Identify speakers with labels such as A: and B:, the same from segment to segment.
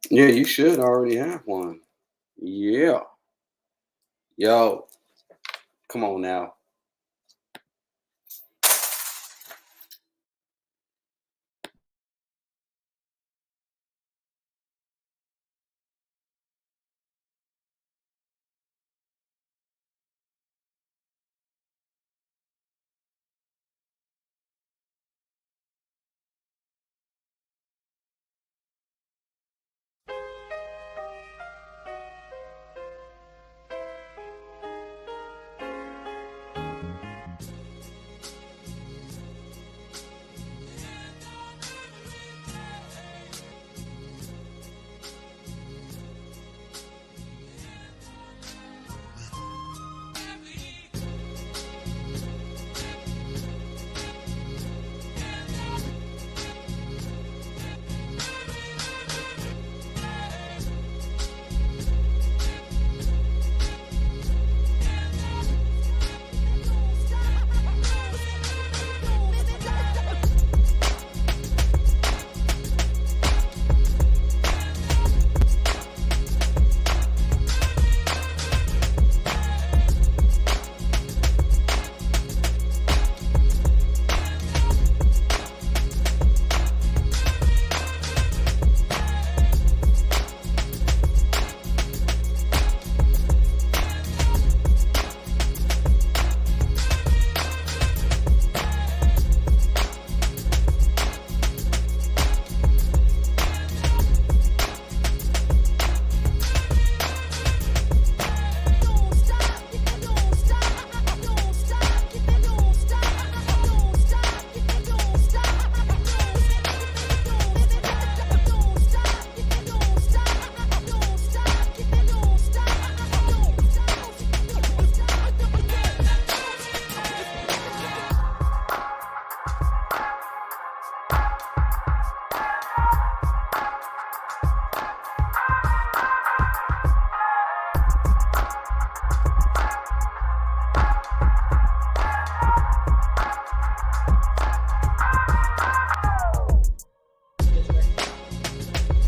A: Yeah, you should already have one. Yeah. Yo, come on now.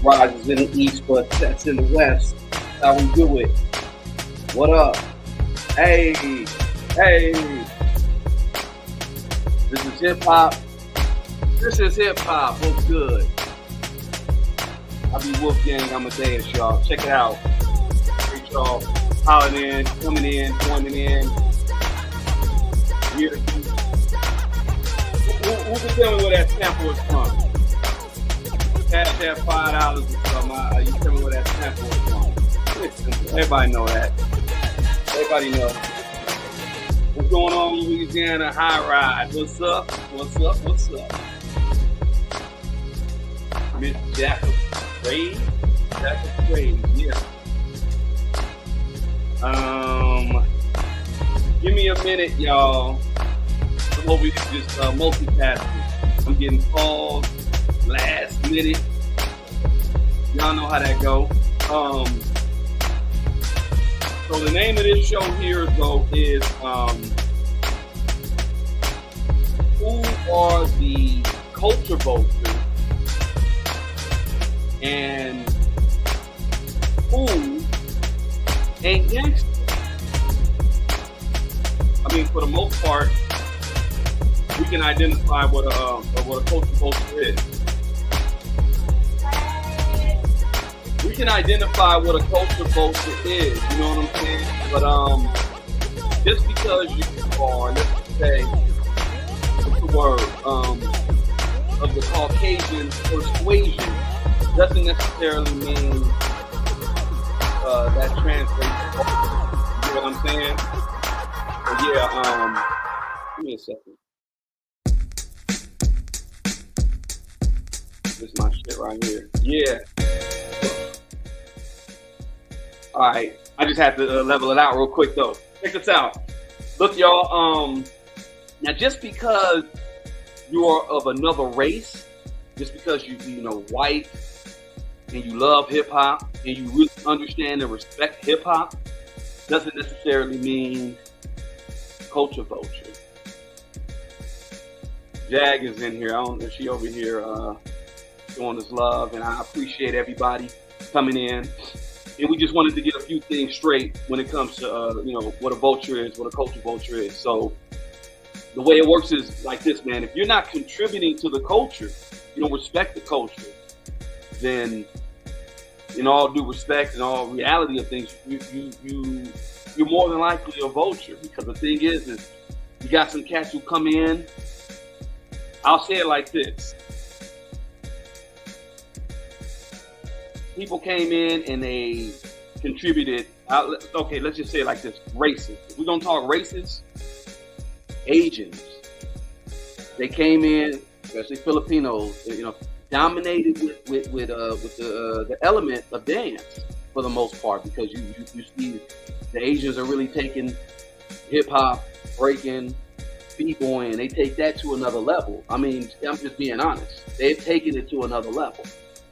A: Rises in the east, but sets in the west. That's how we do it. What up? Hey, hey. This is hip hop. This is hip hop. What's good? I be Wolfgang Amadeuz, y'all. Check it out. Appreciate y'all hollering in, coming in, joining in. Here. Who can tell me where that sample is from? Cash that $5 or something. You tell me where that sample is from. Everybody know that. Everybody know. What's going on in Louisiana? High ride. What's up? What's up? What's up? Miss Jaguar Wright. Jaguar Wright. Yeah. Give me a minute, y'all. I'm over here just multitasking. I'm getting calls last minute. Y'all know how that go. So the name of this show here though is who are the culture vultures and who ain't gangsta? I mean, for the most part, we can identify what a culture vulture is. We can identify what a culture vulture is, you know what I'm saying? But just because you are, let's say, what's the word, of the Caucasian persuasion doesn't necessarily mean that translates. You know what I'm saying? So yeah, give me a second. This is my shit right here. Yeah. All right, I just had to level it out real quick though. Check this out. Look, y'all. Now, just because you are of another race, just because you know white and you love hip hop and you really understand and respect hip hop, doesn't necessarily mean culture vulture. Jag is in here. I don't know if she over here showing us love, and I appreciate everybody coming in. And we just wanted to get a few things straight when it comes to, you know, what a vulture is, what a culture vulture is. So the way it works is like this, man. If you're not contributing to the culture, you don't respect the culture, then in all due respect and all reality of things, you're more than likely a vulture. Because the thing is you got some cats who come in. I'll say it like this. People came in and they contributed. Okay, let's just say it like this: racist. If we're gonna talk racist, Asians. They came in, especially Filipinos. You know, dominated with the element of dance for the most part, because you see the Asians are really taking hip hop, breaking, b-boying. They take that to another level. I mean, I'm just being honest. They've taken it to another level.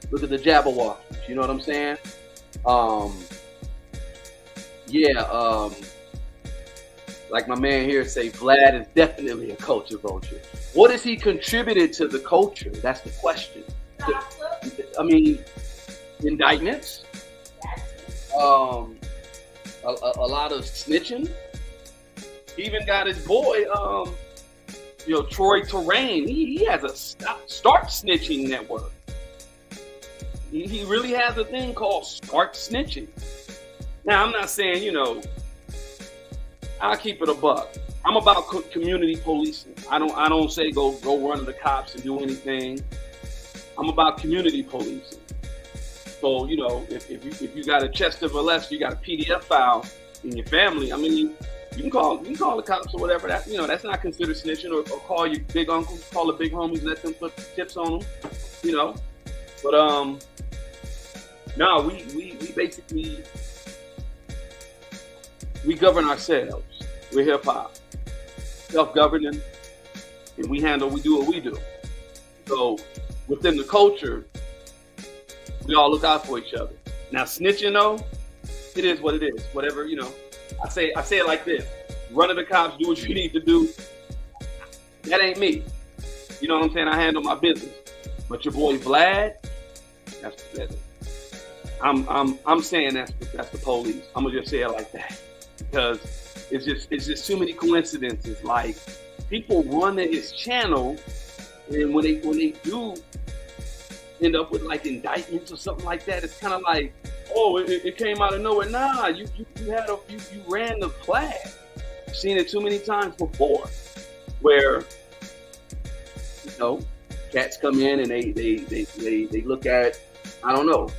A: Look at the Jaguar, you know what I'm saying? Like my man here say, Vlad is definitely a culture vulture. What has he contributed to the culture? That's the question. I mean, indictments, a lot of snitching. He even got his boy, you know, Troy Terrain. He has a start snitching network. He really has a thing called start snitching. Now, I'm not saying, you know, I'll keep it a buck. I'm about community policing. I don't say go run to the cops and do anything. I'm about community policing. So, you know, if you got a Chester Valles, you got a PDF file in your family, I mean, you can call the cops or whatever. That, you know, that's not considered snitching. Or call your big uncles, call the big homies, let them put tips on them. You know, but no, we basically we govern ourselves. We're hip hop, self-governing, and we do what we do. So within the culture, we all look out for each other. Now snitching though, it is what it is. Whatever, you know. I say it like this: run to the cops, do what you need to do. That ain't me. You know what I'm saying? I handle my business. But your boy Vlad, that's the I'm saying that's the police. I'm gonna just say it like that, because it's just too many coincidences. Like, people run to his channel, and when they do end up with like indictments or something like that, it's kind of like, oh, it came out of nowhere. Nah, you ran the flag. I've seen it too many times before, where, you know, cats come in and they look at, I don't know.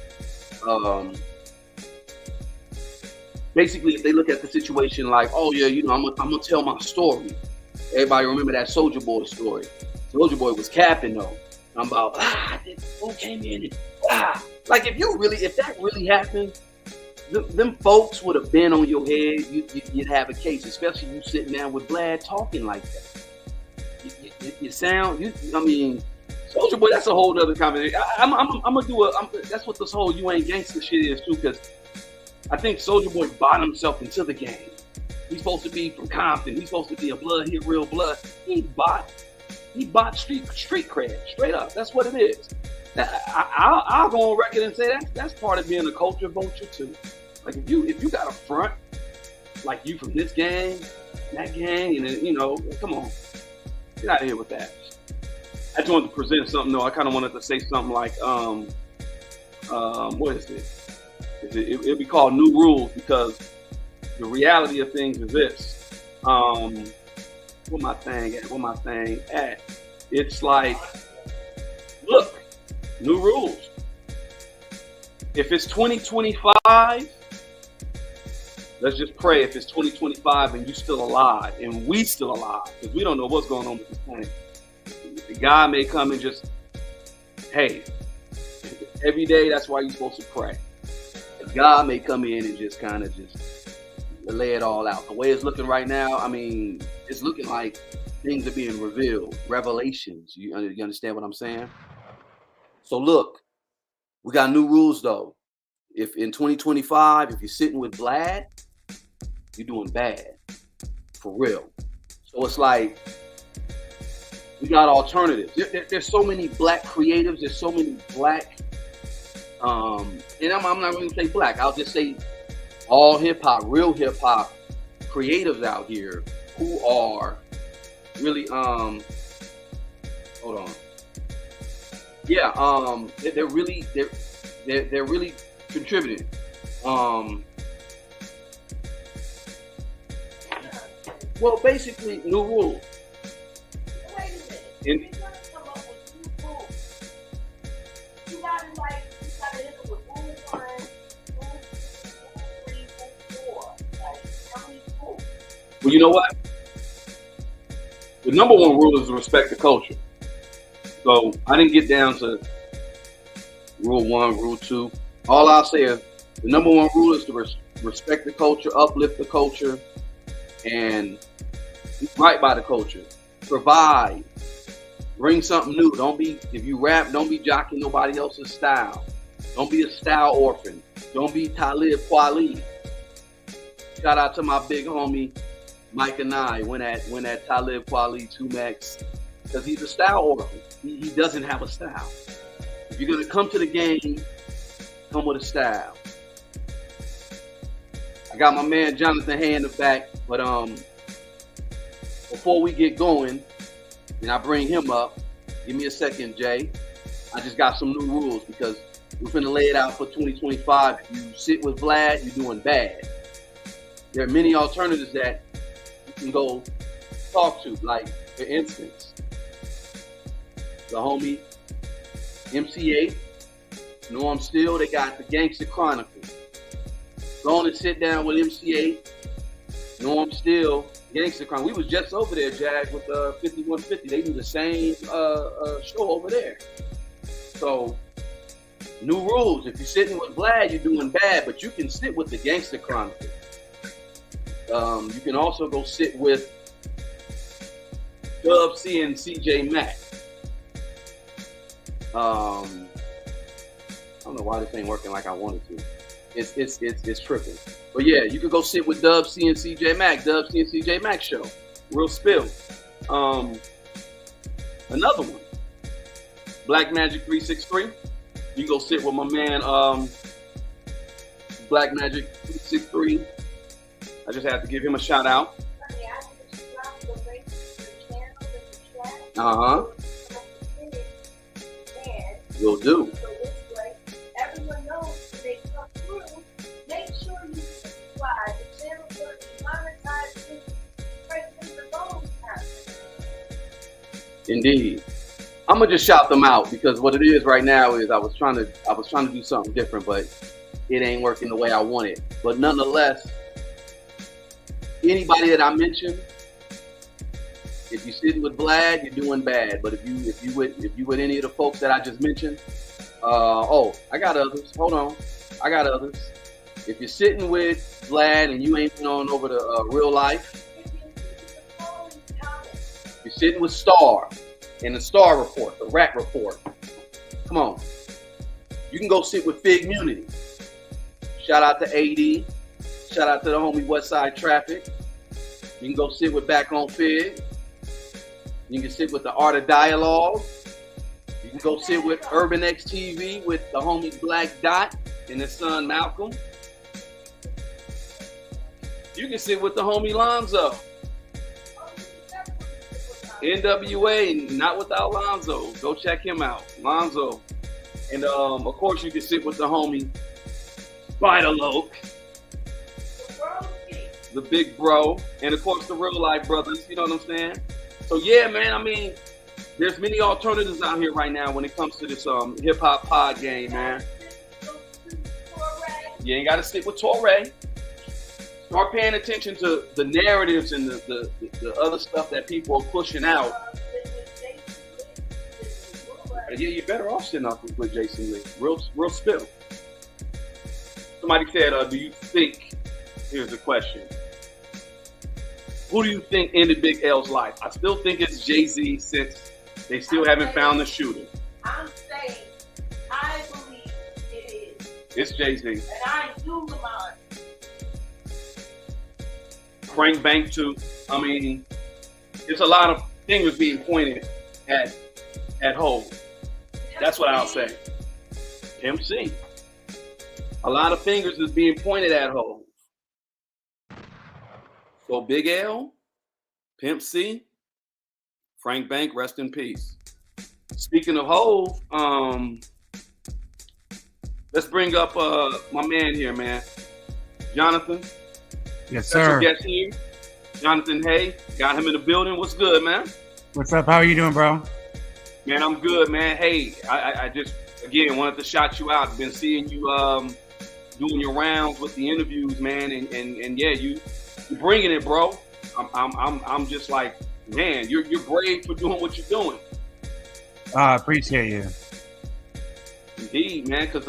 A: Basically, if they look at the situation like, oh yeah, you know, I'm gonna tell my story. Everybody remember that Soulja Boy story. Soulja Boy was capping though. I'm about, who came in and like, if that really happened, them folks would have been on your head. You'd have a case, especially you sitting down with Vlad talking like that. You sound, I mean, Soulja Boy, that's a whole other conversation. I'm gonna do that's what this whole "you ain't gangsta" shit is too, because I think Soulja Boy bought himself into the game. He's supposed to be from Compton. He's supposed to be a blood, hit real blood. He bought street cred, straight up. That's what it is. I'll go on record and say that's part of being a culture vulture too. Like, if you got a front, like you from this gang, that gang, and then, you know, come on, get out of here with that. I just wanted to present something though. I kind of wanted to say something like, what is it? It'll be called New Rules, because the reality of things is this. What my thing at? It's like, look, new rules. If it's 2025, let's just pray if it's 2025 and you still alive and we still alive, because we don't know what's going on with this planet. God may come and just, hey, every day, that's why you're supposed to pray. God may come in and just kind of just lay it all out. The way it's looking right now, I mean, it's looking like things are being revealed, revelations. You understand what I'm saying? So look, we got new rules though. If in 2025, if you're sitting with Vlad, you're doing bad, for real. So it's like, We got alternatives. There's so many black creatives. There's so many black, and I'm not going to say black. I'll just say all hip hop, real hip hop creatives out here who are really, hold on. Yeah, they're really contributing. Well, basically, new rules.
B: Wait a minute. If you're gonna come up with new rules, you gotta hit them with rule 1, rule 2, rule 3, rule 4. Like, how many rules?
A: Well, you know what? The number one rule is to respect the culture. So I didn't get down to rule 1, rule 2. All I'll say is the number one rule is to respect the culture, uplift the culture, and be right by the culture. Provide. Bring something new. If you rap, don't be jocking nobody else's style. Don't be a style orphan. Don't be Talib Kweli. Shout out to my big homie Mike and I when at Talib Kweli 2Max, because he's a style orphan. He doesn't have a style. If you're gonna come to the game, come with a style. I got my man Jonathan Hay in the back, but before we get going, and I bring him up, give me a second, Jay. I just got some new rules because we're finna lay it out for 2025. If you sit with Vlad, you're doing bad. There are many alternatives that you can go talk to, like, for instance, the homie MC8, Norm Steele, they got the Gangsta Chronicles. Go on and sit down with MC8, Norm Steele, Gangsta Chronicles. We was just over there, Jag, with 5150. They do the same show over there. So, new rules. If you're sitting with Vlad, you're doing bad, but you can sit with the Gangsta Chronicles. You can also go sit with Dub C and CJ Mack. I don't know why this ain't working like I wanted to. It's tripping. But yeah, you could go sit with Dub C and CJ Mack. Dub C and CJ Mack show. Real spill. Another one. Black Magic 363. You go sit with my man Black Magic 363. I just have to give him a shout out. Will do.
B: So this way, everyone knows when they come through, make sure you subscribe. The channel will be monetized right through the bonus content.
A: Indeed. I'm gonna just shout them out because what it is right now is I was trying to do something different, but it ain't working the way I want it. But nonetheless, anybody that I mentioned, if you're sitting with Vlad, you're doing bad. But if you with any of the folks that I just mentioned, I got others. Hold on, I got others. If you're sitting with Vlad and you ain't been on over to real life, you're sitting with Star in the Star Report, the Rat Report. Come on, you can go sit with Fig Munity. Shout out to AD. Shout out to the homie Westside Traffic. You can go sit with Back on Fig. You can sit with the Art of Dialogue. You can go sit with Urban X TV with the homie Black Dot and his son Malcolm. You can sit with the homie Lonzo. NWA, not without Lonzo. Go check him out, Lonzo. And of course, you can sit with the homie Spider Loc, the big bro, and of course the real life brothers. You know what I'm saying? So yeah, man. I mean, there's many alternatives out here right now when it comes to this hip hop pod game, man. You ain't got to stick with Torre. Start paying attention to the narratives and the other stuff that people are pushing out. Yeah, you're better off sitting up with Jason Lee. Real spill. Somebody said, do you think, here's the question. Who do you think ended Big L's life? I still think it's Jay-Z since they still haven't found the shooter.
B: I'm saying, I believe it is.
A: It's Jay-Z.
B: And I do mine.
A: Frank Bank too. I mean, there's a lot of fingers being pointed at Hov. That's what I'll say. Pimp C. A lot of fingers is being pointed at Hov. So Big L, Pimp C, Frank Bank, rest in peace. Speaking of Hov, let's bring up my man here, man. Jonathan.
C: Yes, sir.
A: Guest here. Jonathan Hay. Got him in the building. What's good, man?
C: What's up? How are you doing, bro?
A: Man, I'm good, man. Hey, I just, again, wanted to shout you out. Been seeing you doing your rounds with the interviews, man. And yeah, you're bringing it, bro. I'm just like, man, you're brave for doing what you're doing.
C: I appreciate you.
A: Indeed, man, because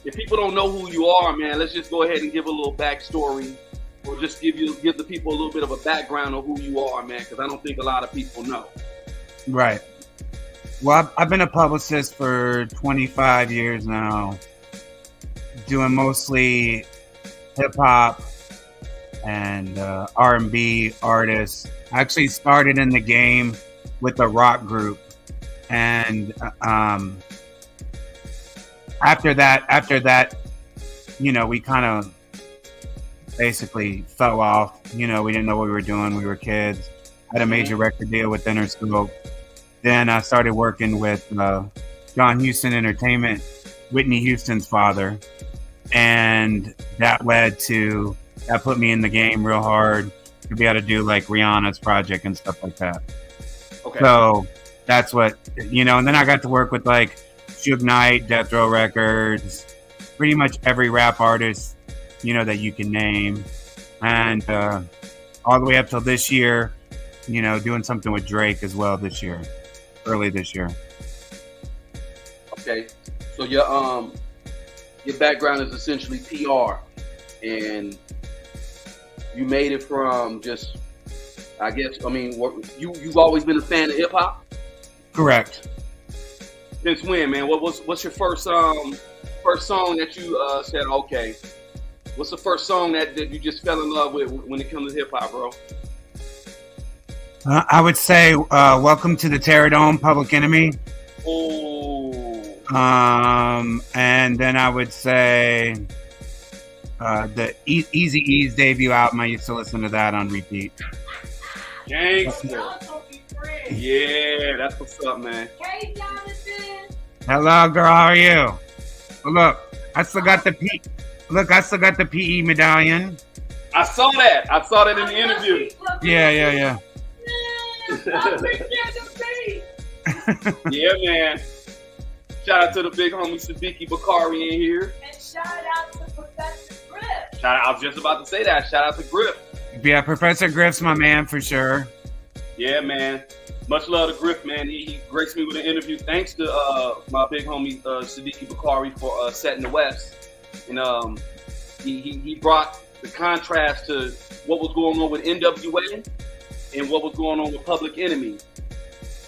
A: if people don't know who you are, man, let's just go ahead and give a little backstory, or just give the people a little bit of a background of who you are, man, because I don't think a lot of people know.
C: Right. Well, I've been a publicist for 25 years now, doing mostly hip hop and R&B artists. I actually started in the game with a rock group, and after that, you know, we kind of basically fell off. You know, we didn't know what we were doing. We were kids. Had a major record deal with Interscope. Then I started working with John Huston Entertainment, Whitney Houston's father, and that put me in the game real hard to be able to do like Rihanna's project and stuff like that.
A: Okay.
C: So that's what, you know, and then I got to work with like Suge Knight, Death Row Records, pretty much every rap artist, you know, that you can name. And all the way up till this year, you know, doing something with Drake as well early this year.
A: Okay. So your background is essentially PR, and you made it from just, I guess, I mean, you've always been a fan of hip hop?
C: Correct.
A: Since when, man? What's your first song that you said, okay? What's the first song that you just fell in love with when it comes to hip hop, bro?
C: I would say Welcome to the Terrordome, Public Enemy.
A: Oh.
C: And then I would say the Eazy-E's debut album. I used to listen to that on repeat.
A: Gangsta. Yeah, that's what's up, man.
B: Hey, Jonathan.
C: Hello, girl. How are you? Look, I still got the PE medallion.
A: I saw that in the interview.
C: Yeah.
A: Yeah, man. Shout out to the big homie Siddiqui Bakari in here.
B: And shout out to Professor Griff.
A: I was just about to say that. Shout out to Griff.
C: Yeah, Professor Griff's my man for sure.
A: Yeah, man. Much love to Griff, man. He graced me with an interview. Thanks to my big homie Siddiqui Bakari for setting the West. And he brought the contrast to what was going on with NWA and what was going on with Public Enemy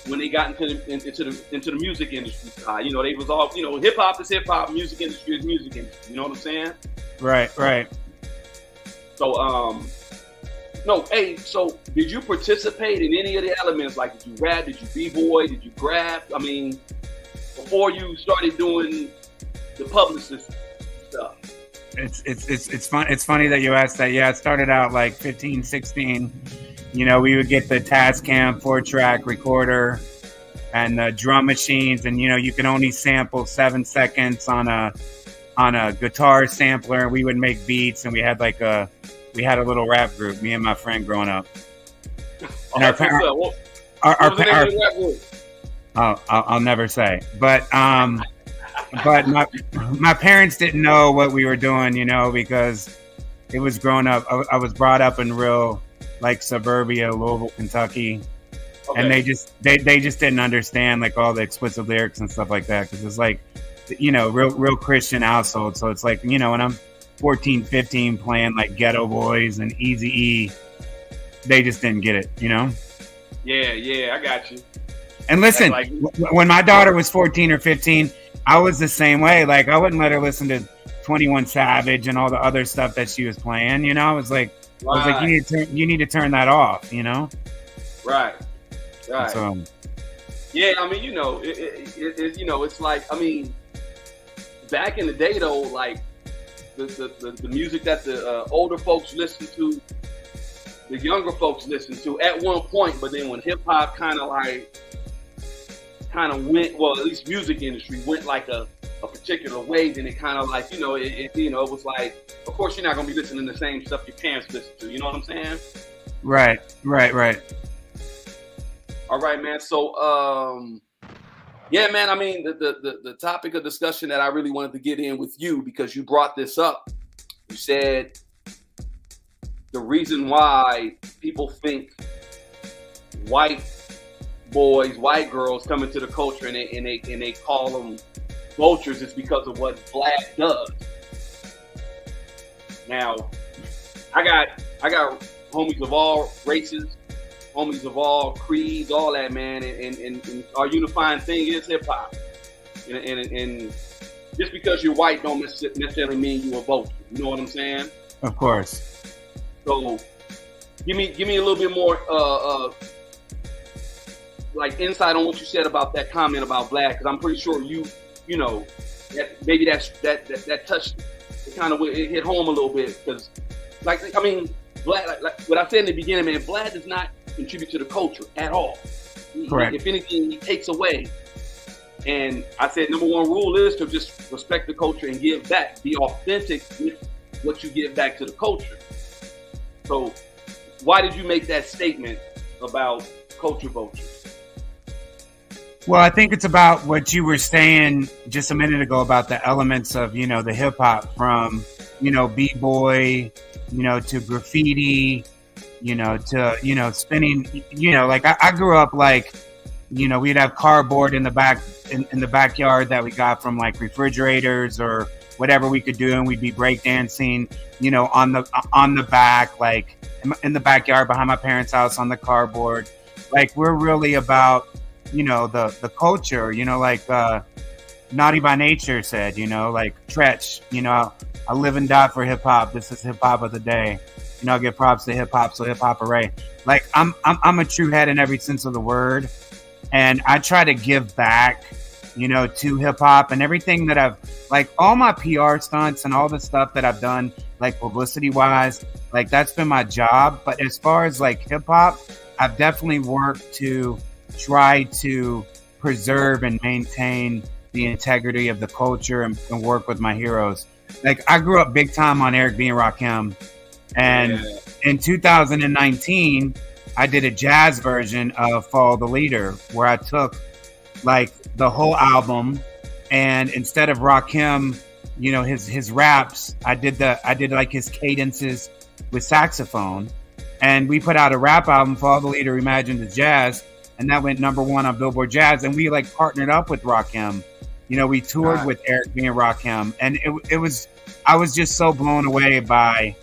A: when they got into the music industry side. You know, they was all, you know, hip hop is hip hop, music industry is music industry. You know what I'm saying?
C: Right.
A: So so did you participate in any of the elements? Like, did you rap? Did you b-boy? Did you graph? I mean, before you started doing the publicist stuff.
C: It's fun. It's funny that you asked that. Yeah, it started out like 15, 16. You know, we would get the Tascam 4-track recorder and the drum machines, and you know, you can only sample 7 seconds on a guitar sampler, and we would make beats, and we had a little rap group, me and my friend growing up. And I'll never say, but my parents didn't know what we were doing, you know, because it was growing up. I was brought up in real like suburbia, Louisville, Kentucky, and they just didn't understand like all the explicit lyrics and stuff like that, because it's like, you know, real Christian household. So it's like, you know, when I'm 14, 15 playing like Ghetto Boys and Eazy-E, they just didn't get it, you know?
A: Yeah, I got you.
C: And listen, when my daughter was 14 or 15, I was the same way. Like, I wouldn't let her listen to 21 Savage and all the other stuff that she was playing, you know? I was like, you need to turn that off, you know?
A: Right. Right.
C: So,
A: yeah, I mean, it's like, I mean, back in the day though, like the music that the older folks listen to, the younger folks listen to at one point, but then when hip hop kind of went, well, at least music industry went like a particular way, then it kind of like, it was like, of course you're not gonna be listening to the same stuff your parents listen to. You know what I'm saying?
C: Right.
A: All right, man. So, yeah, man. I mean, the topic of discussion that I really wanted to get in with you, because you brought this up. You said the reason why people think white boys, white girls come into the culture and they call them vultures is because of what Vlad does. Now, I got homies of all races, homies of all creeds, all that, man, and our unifying thing is hip hop. And just because you're white don't necessarily mean you're a vulture. You know what I'm saying?
C: Of course.
A: So, give me a little bit more like insight on what you said about that comment about Vlad, because I'm pretty sure you know that maybe that touched it, kind of it hit home a little bit, because like I mean, Vlad, like what I said in the beginning, man, Vlad does not contribute to the culture at all.
C: Correct.
A: If anything, he takes away. And I said number one rule is to just respect the culture and give back. Be authentic with what you give back to the culture. So why did you make that statement about culture vultures?
C: Well, I think it's about what you were saying just a minute ago about the elements of, the hip hop, from, b-boy, to graffiti, to, spinning, like I grew up like, we'd have cardboard in the back, in the backyard that we got from like refrigerators or whatever we could do. And we'd be breakdancing, on the back, like in the backyard behind my parents' house on the cardboard. Like, we're really about, the culture, like Naughty by Nature said, like Tretch, I live and die for hip hop. This is hip hop of the day. I give props to hip hop, so hip hop array. Like, I'm a true head in every sense of the word, and I try to give back, to hip hop and everything that I've, like, all my PR stunts and all the stuff that I've done, like publicity wise, like that's been my job. But as far as like hip hop, I've definitely worked to try to preserve and maintain the integrity of the culture and work with my heroes. Like, I grew up big time on Eric B. and Rakim, and in 2019 I did a jazz version of Follow the Leader, where I took like the whole album, and instead of Rakim, his raps, I did like his cadences with saxophone, and we put out a rap album, Follow the Leader Imagined as Jazz, and that went number one on Billboard Jazz. And we like partnered up with Rakim. We toured with Eric B. and Rakim, and I was just so blown away by,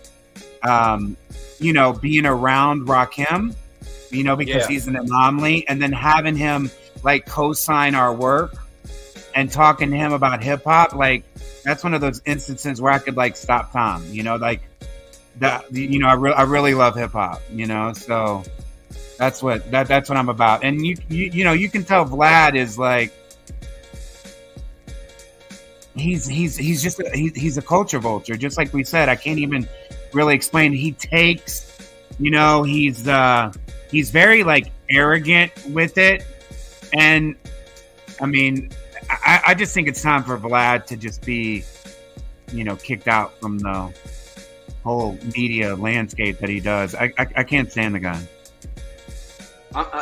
C: being around Rakim, because he's an anomaly, and then having him like co-sign our work and talking to him about hip hop. Like, that's one of those instances where I could like stop time, like that. I really love hip hop, so. That's what I'm about. And you can tell Vlad is like, he's a culture vulture. Just like we said, I can't even really explain. He takes, he's very like arrogant with it. And I mean, I just think it's time for Vlad to just be, kicked out from the whole media landscape that he does. I can't stand the guy.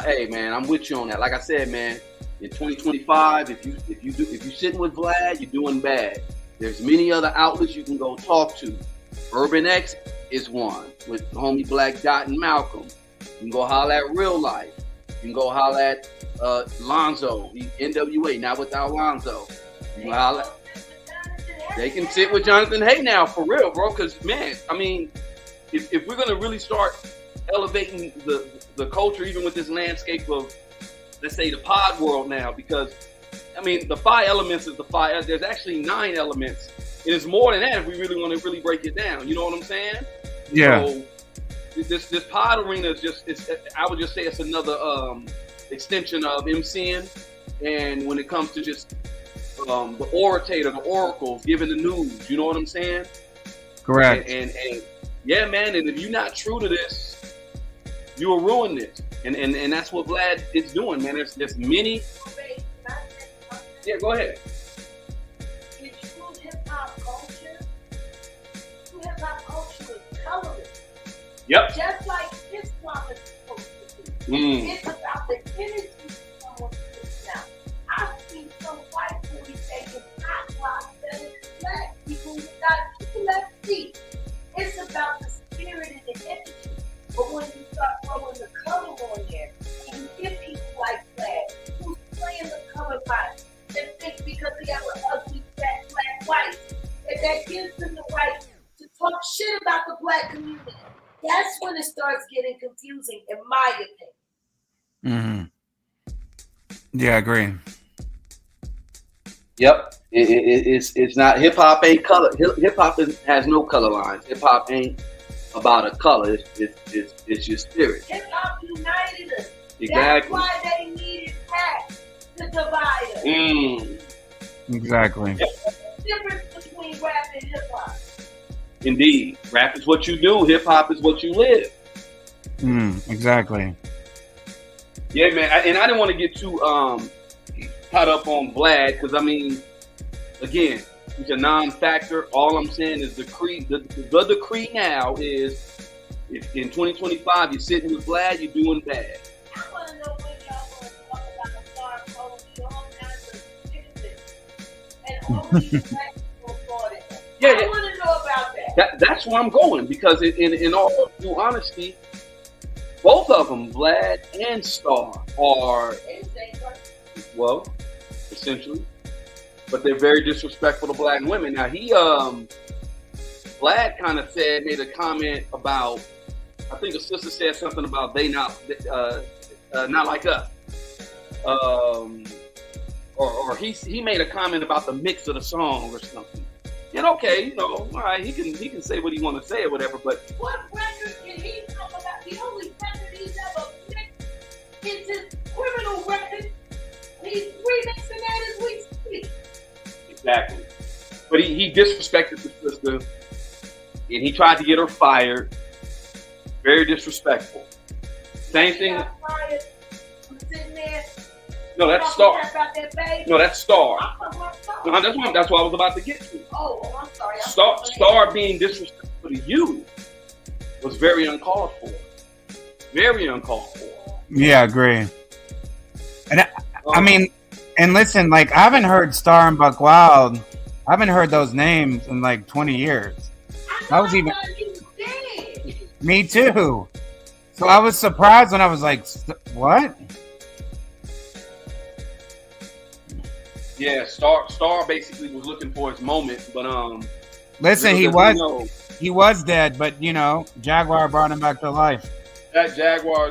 A: Hey man, I'm with you on that. Like I said, man, in 2025, if you're sitting with Vlad, you're doing bad. There's many other outlets you can go talk to. Urban X is one with homie Black Dot and Malcolm. You can go holler at Real Life. You can go holler at Lonzo, NWA, not without Lonzo. You can holler. They can sit with Jonathan Hay now, for real, bro. Because man, I mean, if we're gonna really start elevating the culture, even with this landscape of, let's say, the pod world now, because I mean, the 5 elements is the 5. There's actually 9 elements. It is more than that if we really want to really break it down. You know what I'm saying?
C: Yeah.
A: So this pod arena is just, I would just say it's another extension of MCing, and when it comes to just the orator, the oracles, giving the news, you know what I'm saying?
C: Correct.
A: And yeah, man, and if you're not true to this, you will ruin this. And that's what Vlad is doing, man. There's many. Yeah, go ahead.
B: In true hip-hop culture, is colorless.
A: Yep.
B: Just like hip-hop is supposed to be. It's about the energy someone puts out. I've seen some white boys taking hot rock that is black people without people left feet. It's about the spirit and the energy. But when you start throwing the color on there, and you get people like Vlad, who's playing the color line, and think because they have an ugly, fat, black white, that gives them the right to talk shit about the black community. That's when it starts getting confusing, in my opinion.
C: Yeah, I agree.
A: Yep. It's not, hip hop ain't color. Hip hop has no color lines. Hip hop ain't about a color. It's your spirit.
B: Hip hop united us.
A: Exactly.
B: That's why they needed that to divide us.
C: Exactly.
A: Yep.
B: What's the difference between rap and hip hop?
A: Indeed. Rap is what you do. Hip hop is what you live.
C: Exactly.
A: Yeah, man. And I didn't want to get too caught up on Vlad, because I mean, again, he's a non-factor. All I'm saying is the decree now is, if in 2025 you're sitting with Vlad, you're doing bad.
B: I want to know when y'all want to talk about the star code, all kinds of things, and all these black people bought it.
A: Yeah,
B: I want to know about that.
A: That's where I'm going, because in all due honesty, both of them, Vlad and Star, are, well, essentially, but they're very disrespectful to black women. Now Vlad kind of made a comment about, I think the sister said something about they not like us, or he made a comment about the mix of the song or something. And okay, all right, he can say what he want to say or whatever, but
B: what record can he talk about? The only record he's ever mixed is his criminal record. He's remixing that as we speak.
A: Exactly. But he disrespected the sister, and he tried to get her fired. Very disrespectful. Same thing.
B: Fired. I'm sitting there.
A: No, that's Star. No, that's Star. No, that's what I was about to get to.
B: Oh, I'm sorry.
A: Star being disrespectful to you was very uncalled for. Very uncalled for.
C: Yeah, I agree. And I mean, and listen, like, I haven't heard Star and Buck Wild. I haven't heard those names in like 20 years. I was even. Me too. So I was surprised when I was like, what?
A: Yeah, Star basically was looking for his moment, but
C: listen, he was dead, but Jaguar brought him back to life.
A: That Jaguar,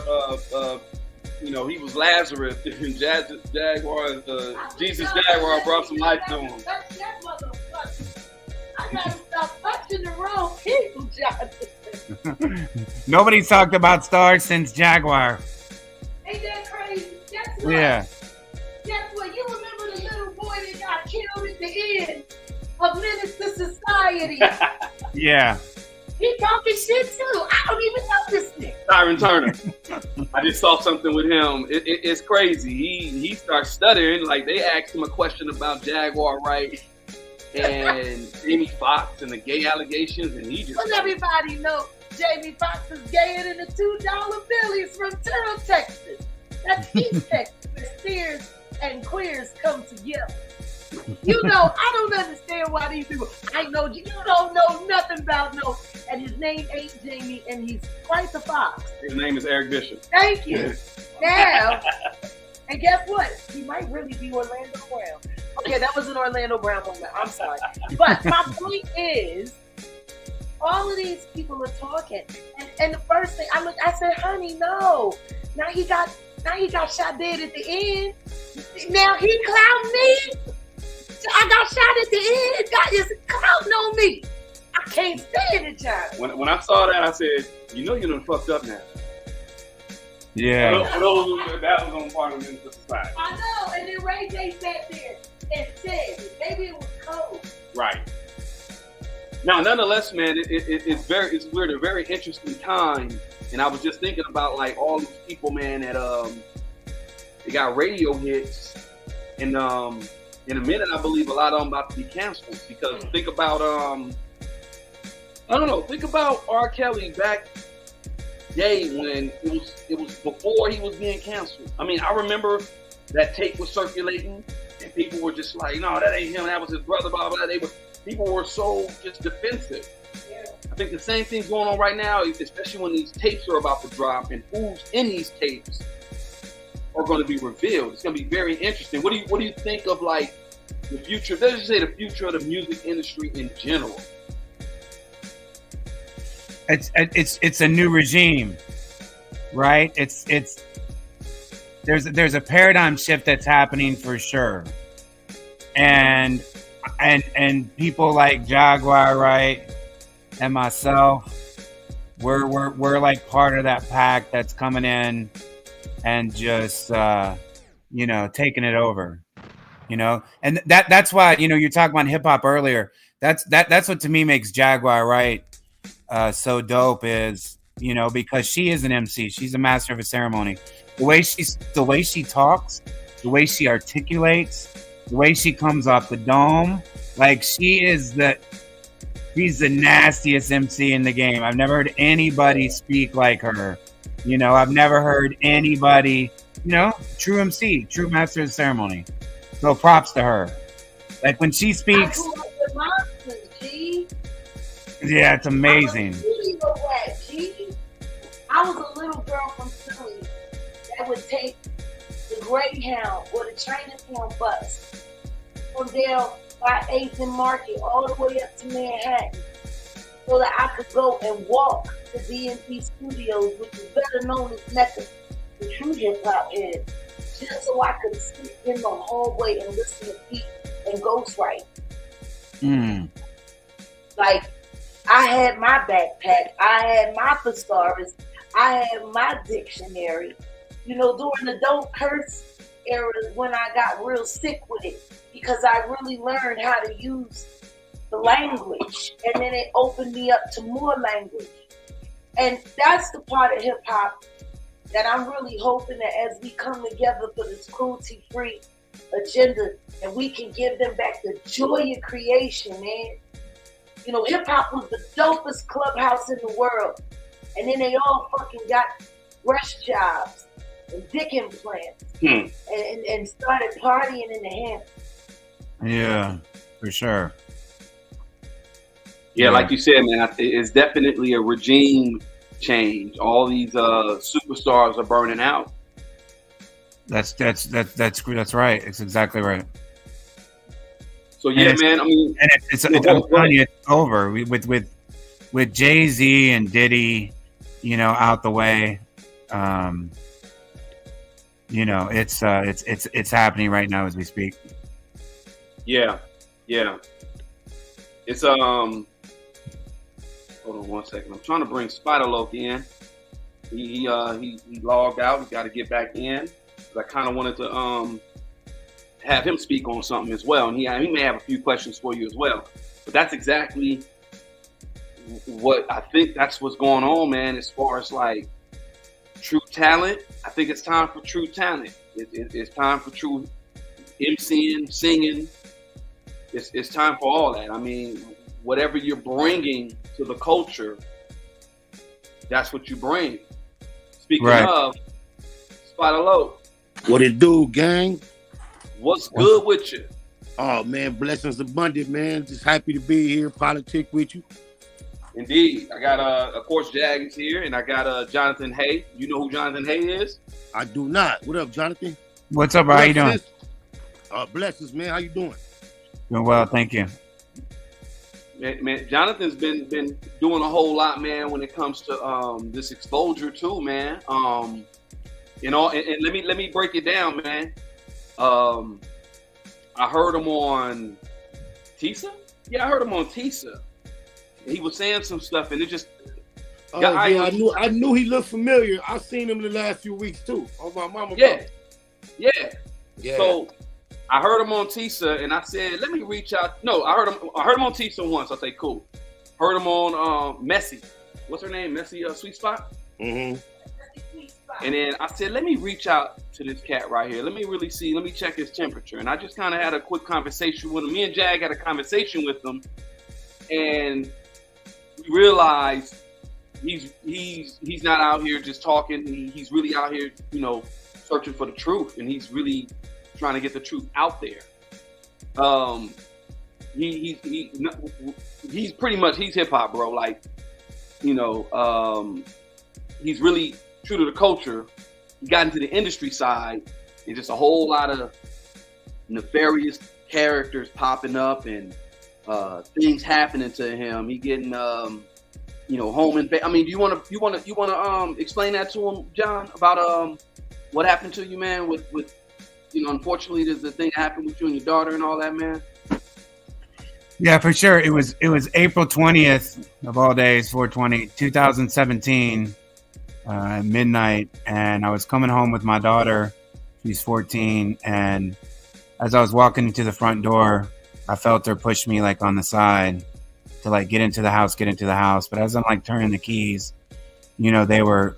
A: he was Lazarus, and Jaguar, Jesus Jaguar brought some life to him.
B: I gotta stop touching the wrong people, Jonathan.
C: Nobody's talked about Star since Jaguar.
B: Ain't that crazy? Guess what?
C: Yeah.
B: Guess what? You remember the little boy that got killed at the end of Menace to Society?
C: Yeah.
B: He talking shit too. I don't even know this nigga.
A: Tyron Turner. I just saw something with him. It's crazy. He starts stuttering. Like, they asked him a question about Jaguar Wright and Jamie Foxx and the gay allegations, and he just.
B: Well, everybody know Jamie Foxx is gayer than the $2 billies from Terrell, Texas. That's East Texas, where steers and queers come together. I don't understand why these people. I know you don't know nothing about and his name ain't Jamie, and he's quite the fox.
A: His name is Eric Bishop.
B: Thank you. Now, and guess what? He might really be Orlando Brown. Okay, that was an Orlando Brown moment. I'm sorry, but my point is, all of these people are talking, and the first thing I said, honey, no. Now he got shot dead at the end. Now he clowned me. I got shot at the end. Got his clout on me. I can't stand it, John.
A: When I saw that, I said, you done fucked up now.
C: Yeah.
A: That was on part of Menace to Society.
B: I know, and then Ray J sat there and said it. Maybe it was cold.
A: Right. Now, nonetheless, man, we're at a very interesting time, and I was just thinking about like all these people, man, that they got radio hits, and in a minute, I believe a lot of them about to be canceled because think about think about R. Kelly back day when it was before he was being canceled. I mean, I remember that tape was circulating, and people were just like, "No, that ain't him. That was his brother." Blah blah. People were so just defensive. Yeah. I think the same thing's going on right now, especially when these tapes are about to drop and who's in these tapes are going to be revealed. It's going to be very interesting. What do you think of like the future? Let's just say the future of the music industry in general.
C: It's a new regime, right? There's a paradigm shift that's happening for sure, and people like Jaguar Wright and myself, we're like part of that pack that's coming in and just taking it over, and that's why you're talking about hip hop earlier. That's what to me makes Jaguar Wright so dope is because she is an MC. She's a master of a ceremony. The way she talks, the way she articulates, the way she comes off the dome, like she's the nastiest MC in the game. I've never heard anybody speak like her. I've never heard anybody, true MC, true master of the ceremony. So props to her. Like when she speaks. Yeah, it's amazing.
B: I was a little girl from Philly that would take the Greyhound or the Chinatown bus from there by 8th and Market all the way up to Manhattan so that I could go and walk to B&B Studios, which is better known as Mecca, the true hip hop is, just so I could sit in the hallway and listen to Pete and Ghostwrite. Like, I had my backpack, I had my thesaurus, I had my dictionary. During the don't curse era when I got real sick with it because I really learned how to use the language, and then it opened me up to more language. And that's the part of hip hop that I'm really hoping that as we come together for this cruelty-free agenda, and we can give them back the joy of creation, man. Hip hop was the dopest clubhouse in the world. And then they all fucking got rush jobs and dick implants and started partying in the hand.
C: Yeah, for sure.
A: Yeah, like you said, man, it's definitely a regime change. All these superstars are burning out.
C: That's right. It's exactly right.
A: So yeah, man. I mean,
C: and I'm telling you, it's over with Jay-Z and Diddy, out the way. It's happening right now as we speak.
A: Yeah. It's hold on one second. I'm trying to bring Spider Loc in. He logged out. We got to get back in. I kind of wanted to have him speak on something as well, and he may have a few questions for you as well. But that's exactly what I think. That's what's going on, man. As far as like true talent, I think it's time for true talent. It's time for true MCing, singing. It's time for all that. I mean, whatever you're bringing to the culture, that's what you bring. Speaking of, Spider Loc.
D: What it do, gang?
A: What's good with you?
D: Oh, man, blessings abundant, man. Just happy to be here, politic with you.
A: Indeed. I got, of course, Jag is here, and I got Jonathan Hay. You know who Jonathan Hay is?
D: I do not. What up, Jonathan?
C: What's up, bro? How you doing?
D: Blessings, man. How you doing?
C: Doing well, thank you.
A: Man, Jonathan's been doing a whole lot, man, when it comes to this exposure too, man. And let me break it down, man. I heard him on Tisa. Yeah, I heard him on Tisa. He was saying some stuff, and it just
D: Oh
A: Yeah,
D: yeah, I knew he looked familiar. I've seen him the last few weeks too. Oh my mama.
A: Yeah.
D: Yeah.
A: So I heard him on Tisa, and I said, "Let me reach out." No, I heard him on Tisa once. I say, "Cool." Heard him on Messy. What's her name? Messy Sweet Spot.
D: Mm-hmm.
A: And then I said, "Let me reach out to this cat right here. Let me really see. Let me check his temperature." And I just kind of had a quick conversation with him. Me and Jag had a conversation with him, and we realized he's not out here just talking. He's really out here, searching for the truth, and he's really trying to get the truth out there. He's pretty much hip hop, bro. Like, he's really true to the culture. He got into the industry side, and just a whole lot of nefarious characters popping up and things happening to him. He getting home and I mean, do you want to explain that to him, John, about what happened to you, man? With unfortunately, there's the thing that happened with you and your daughter and all that, man.
C: Yeah, for sure. It was April 20th of all days, 4/20, 2017, at midnight, and I was coming home with my daughter. She's 14, and as I was walking into the front door, I felt her push me like on the side to like get into the house. But as I'm like turning the keys, they were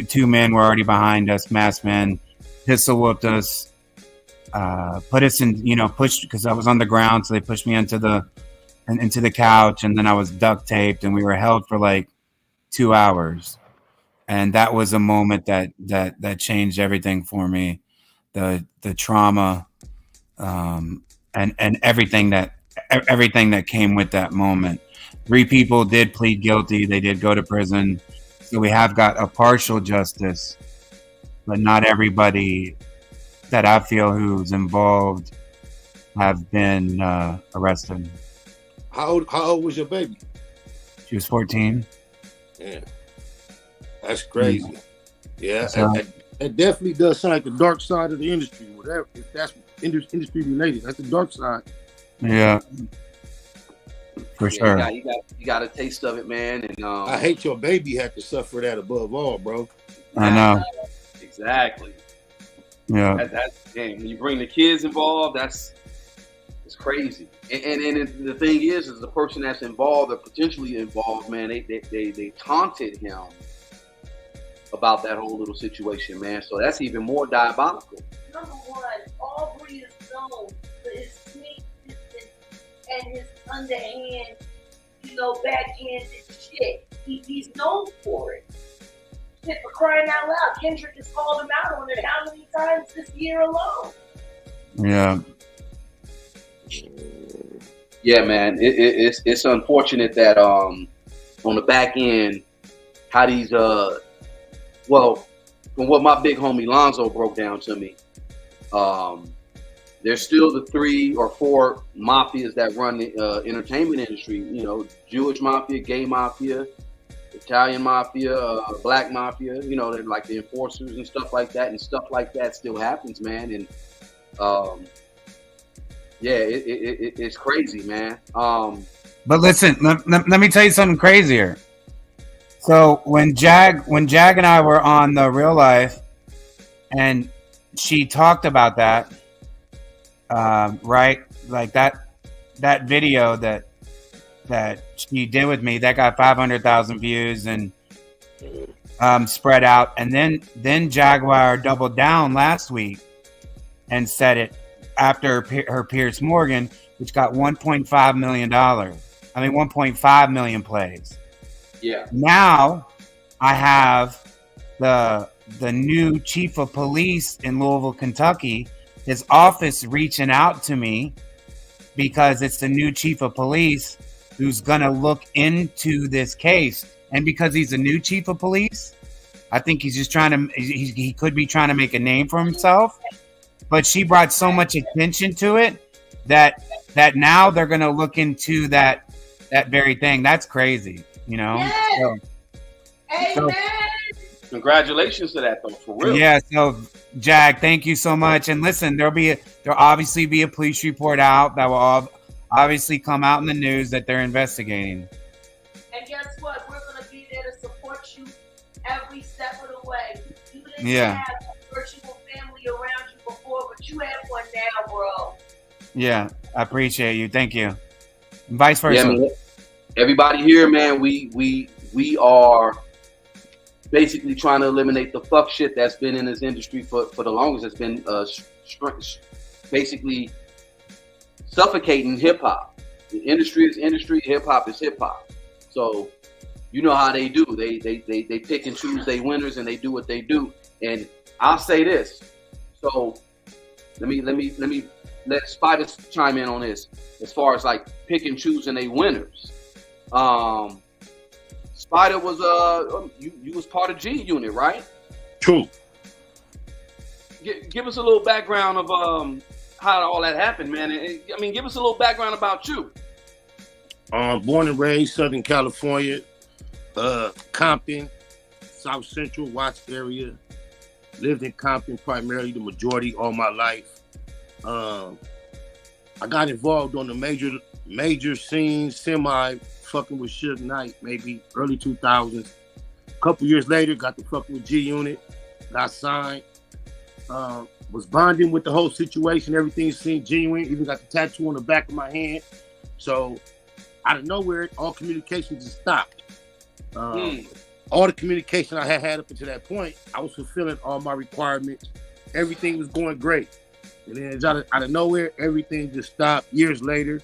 C: two men were already behind us, masked men, pistol whooped us, put us in, pushed because I was on the ground, so they pushed me into the couch, and then I was duct taped, and we were held for like 2 hours. And that was a moment that changed everything for me. The trauma, and everything that came with that moment. 3 people did plead guilty. They did go to prison. So we have got a partial justice, but not everybody that I feel who's involved have been arrested.
D: How old was your baby?
C: She was 14.
D: Yeah. That's crazy. Yeah,
C: So,
D: it definitely does sound like the dark side of the industry. Whatever, if that's industry related, that's the dark side.
C: yeah, for sure.
A: You got a taste of it, man. And
D: I hate your baby had to suffer that above all, bro.
C: I know.
A: Exactly.
C: Yeah.
A: That's when you bring the kids involved, it's crazy. And the thing is the person that's involved or potentially involved, man, they taunted him about that whole little situation, man. So that's even more diabolical.
B: Number one, Aubrey is known for his sneak and his underhand, backhand shit. He's known for it. Shit, for crying out loud, Kendrick has called him out on it how many times this year alone?
C: Yeah.
A: Yeah, man. It's unfortunate that on the back end, how these from what my big homie Lonzo broke down to me, there's still the 3 or 4 mafias that run the entertainment industry. Jewish mafia, gay mafia, Italian mafia, black mafia. They're like the enforcers and stuff like that, and stuff like that still happens, man. And it's crazy, man.
C: But listen, let me tell you something crazier. So when Jag and I were on the Real Life, and she talked about that, right? Like that video that she did with me that got 500,000 views and spread out, and then Jaguar doubled down last week and said it after her Pierce Morgan, which got $1.5 million. 1.5 million plays.
A: Yeah.
C: Now I have the new chief of police in Louisville, Kentucky, his office reaching out to me because it's the new chief of police who's going to look into this case. And because he's a new chief of police, I think he's just he could be trying to make a name for himself. But she brought so much attention to it that now they're going to look into that very thing. That's crazy.
B: Yes. Amen.
A: Congratulations to that, though, for real.
C: Yeah. So, Jag, thank you so much. And listen, there'll obviously be a police report out that will obviously come out in the news that they're investigating.
B: And guess what? We're going to be there to support
C: Yeah.
B: have a virtual family around you before, but you have one now, bro.
C: Yeah, I appreciate you. Thank you. And vice versa.
A: Yeah, man. Everybody here, man, we are basically trying to eliminate the fuck shit that's been in this industry for the longest. It's been basically suffocating hip hop. The industry is industry, hip hop is hip hop. So you know how they do. They pick and choose their winners and they do what they do. And I'll say this. So let Spider chime in on this as far as like pick and choosing their winners. Spider was you was part of G Unit, right?
D: True.
A: Give us a little background of how all that happened, man. I mean, give us a little background about you.
D: Born and raised Southern California, Compton, South Central, Watts area. Lived in Compton primarily the majority all my life. I got involved on the major scenes, semi fucking with Suge Knight, maybe early 2000s. A couple years later, got to fucking with G Unit, got signed. Was bonding with the whole situation. Everything seemed genuine. Even got the tattoo on the back of my hand. So out of nowhere, all communication just stopped. All the communication I had up until that point, I was fulfilling all my requirements. Everything was going great. And then out of nowhere, everything just stopped. Years later,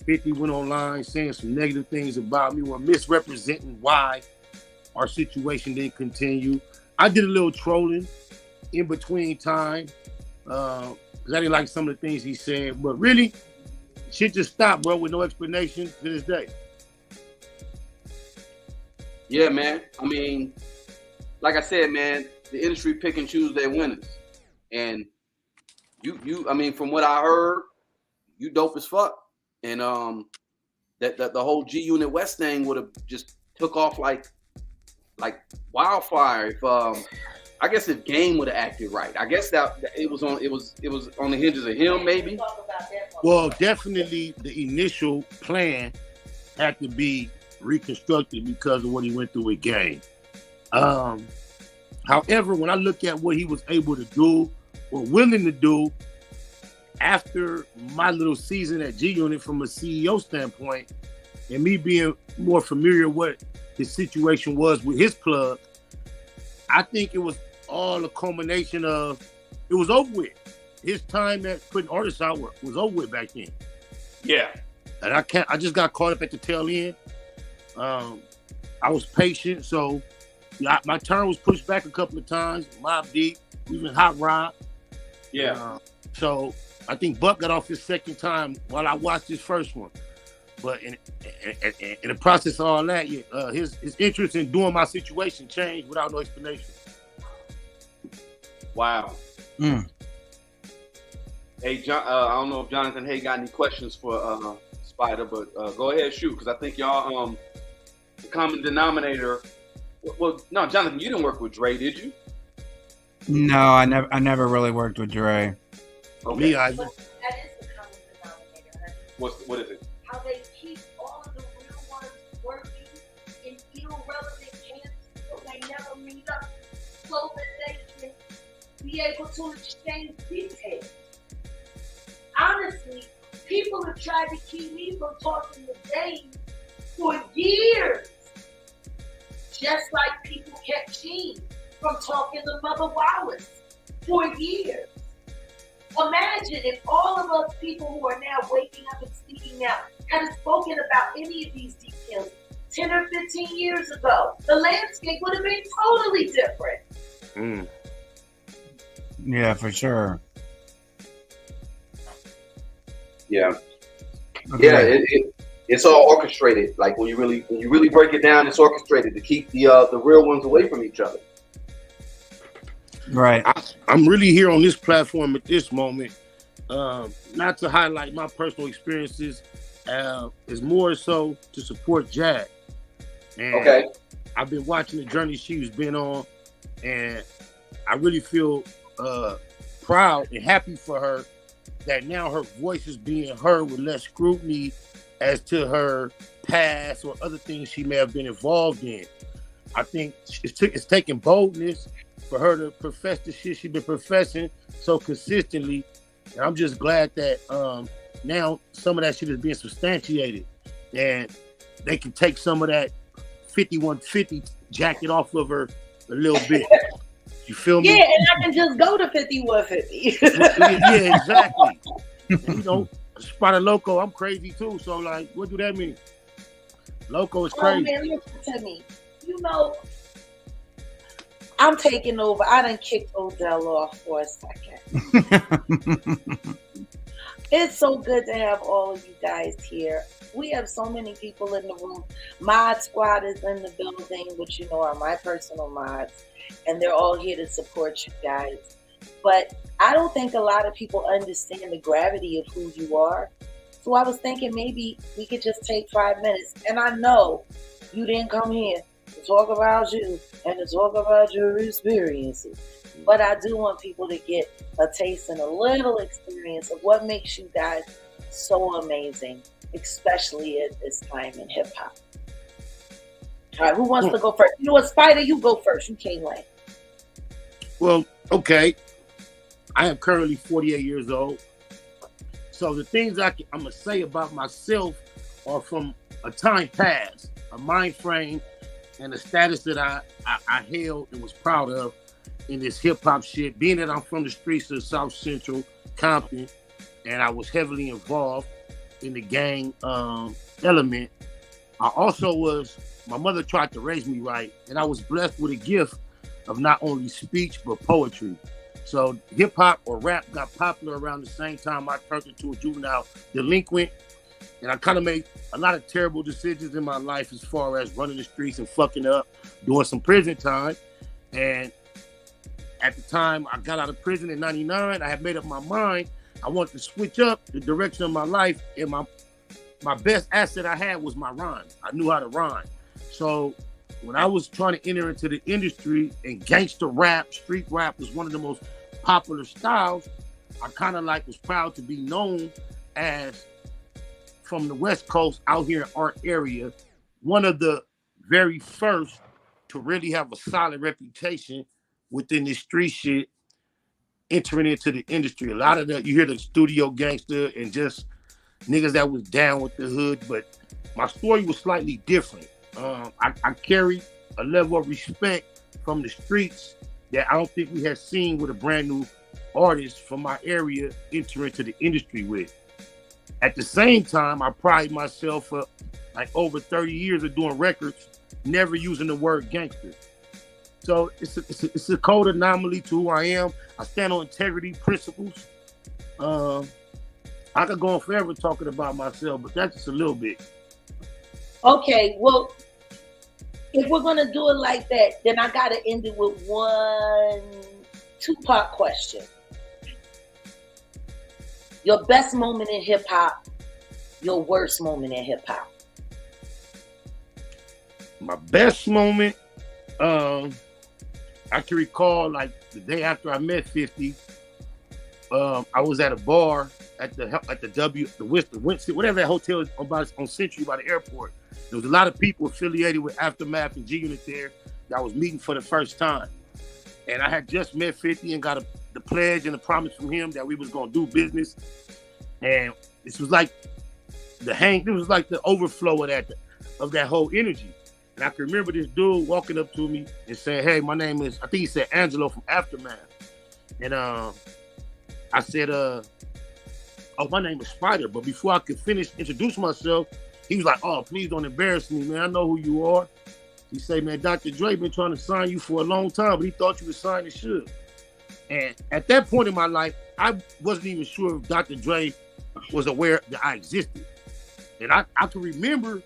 D: 50 went online saying some negative things about me or misrepresenting why our situation didn't continue. I did a little trolling in between time because I didn't like some of the things he said. But really, shit just stopped, bro, with no explanation to this day.
A: Yeah, man. I mean, like I said, man, the industry pick and choose their winners. And you I mean, from what I heard, you dope as fuck. And that the whole G Unit West thing would have just took off like wildfire if I guess if Game would have acted right. I guess that it was on the hinges of him, maybe.
D: Well, definitely the initial plan had to be reconstructed because of what he went through with Game. However, when I look at what he was able to do or willing to do after my little season at G Unit from a CEO standpoint, and me being more familiar with what his situation was with his plug, I think it was all a culmination of it was over with. His time at putting artists out was over with back then.
A: Yeah.
D: And I just got caught up at the tail end. I was patient, so my turn was pushed back a couple of times. Mobb Deep, even Hot Rod.
A: Yeah.
D: So I think Buck got off his second time while I watched his first one. But in the process of all that, his interest in doing my situation changed without no explanation.
A: Wow. Hey, John, I don't know if Jonathan Hay got any questions for Spider, but go ahead, shoot, because I think y'all the common denominator. Well, no, Jonathan, you didn't work with Dre, did you?
C: No, I never really worked with Dre.
A: Okay.
D: Me either.
B: That is the common denominator.
A: What is it?
B: How they keep all of the real ones working in irrelevant camps so they never meet up so that they can be able to exchange details. Honestly, people have tried to keep me from talking to Dave for years. Just like people kept Gene from talking to Mother Wallace for years. Imagine if all of us people who are now waking up and speaking out had spoken about any of these details 10 or 15 years ago. The landscape would have been totally different.
C: Yeah, for sure.
A: Yeah.
C: Okay.
A: Yeah, it's all orchestrated. Like when you really break it down, it's orchestrated to keep the real ones away from each other.
C: Right.
D: I'm really here on this platform at this moment, not to highlight my personal experiences, is more so to support Jag. And
A: Okay.
D: I've been watching the journey she's been on, and I really feel proud and happy for her that now her voice is being heard with less scrutiny as to her past or other things she may have been involved in. I think it's taking boldness for her to profess the shit she's been professing so consistently. And I'm just glad that now some of that shit is being substantiated. And they can take some of that 5150 jacket off of her a little bit. You feel me?
B: Yeah, and I can just go to 5150.
D: Yeah, exactly. And, you know, Spider Loc, I'm crazy too. So, like, what do that mean? Loco is crazy.
B: Oh, man, listen to me. You know, I'm taking over. I done kicked Odell off for a second. It's so good to have all of you guys here. We have so many people in the room. Mod Squad is in the building, which you know are my personal mods, and they're all here to support you guys. But I don't think a lot of people understand the gravity of who you are. So I was thinking maybe we could just take 5 minutes. And I know you didn't come here to talk about you and to talk about your experiences. But I do want people to get a taste and a little experience of what makes you guys so amazing, especially at this time in hip hop. All right, who wants to go first? You know what, Spider, you go first. You can't wait.
D: Well, okay. I am currently 48 years old. So the things I'm going to say about myself are from a time past, a mind frame, and a status that I held and was proud of in this hip-hop shit. Being that I'm from the streets of South Central, Compton, and I was heavily involved in the gang element. I also was, my mother tried to raise me right, and I was blessed with a gift of not only speech, but poetry. So hip hop or rap got popular around the same time I turned into a juvenile delinquent. And I kind of made a lot of terrible decisions in my life as far as running the streets and fucking up, doing some prison time. And at the time I got out of prison in 99, I had made up my mind. I wanted to switch up the direction of my life. And my best asset I had was my rhyme. I knew how to rhyme. So when I was trying to enter into the industry and gangster rap, street rap was one of the most popular styles, I kind of like was proud to be known as, from the West Coast out here in our area, one of the very first to really have a solid reputation within this street shit, entering into the industry. A lot of you hear the studio gangster and just niggas that was down with the hood, but my story was slightly different. I carried a level of respect from the streets that I don't think we had seen with a brand new artist from my area enter into the industry with. At the same time, I pride myself for like over 30 years of doing records, never using the word gangster. So it's a cold anomaly to who I am. I stand on integrity principles. I could go on forever talking about myself, but that's just a little bit.
B: Okay, well, if we're gonna do it like that, then I gotta end it with one two-part question. Your best moment in hip hop, your worst moment in hip hop.
D: My best moment, I can recall like the day after I met 50. I was at a bar at the Winston, whatever that hotel is on Century by the airport. There was a lot of people affiliated with Aftermath and G Unit there that I was meeting for the first time. And I had just met 50 and got the pledge and the promise from him that we was gonna do business. And this was like it was like the overflow of that whole energy. And I can remember this dude walking up to me and saying, "Hey, my name is," I think he said Angelo from Aftermath. And I said, "Oh, my name is Spider." But before I could introduce myself, he was like, "Oh, please don't embarrass me, man. I know who you are." He said, "Man, Dr. Dre been trying to sign you for a long time, but he thought you was signed and should." And at that point in my life, I wasn't even sure if Dr. Dre was aware that I existed. And I can remember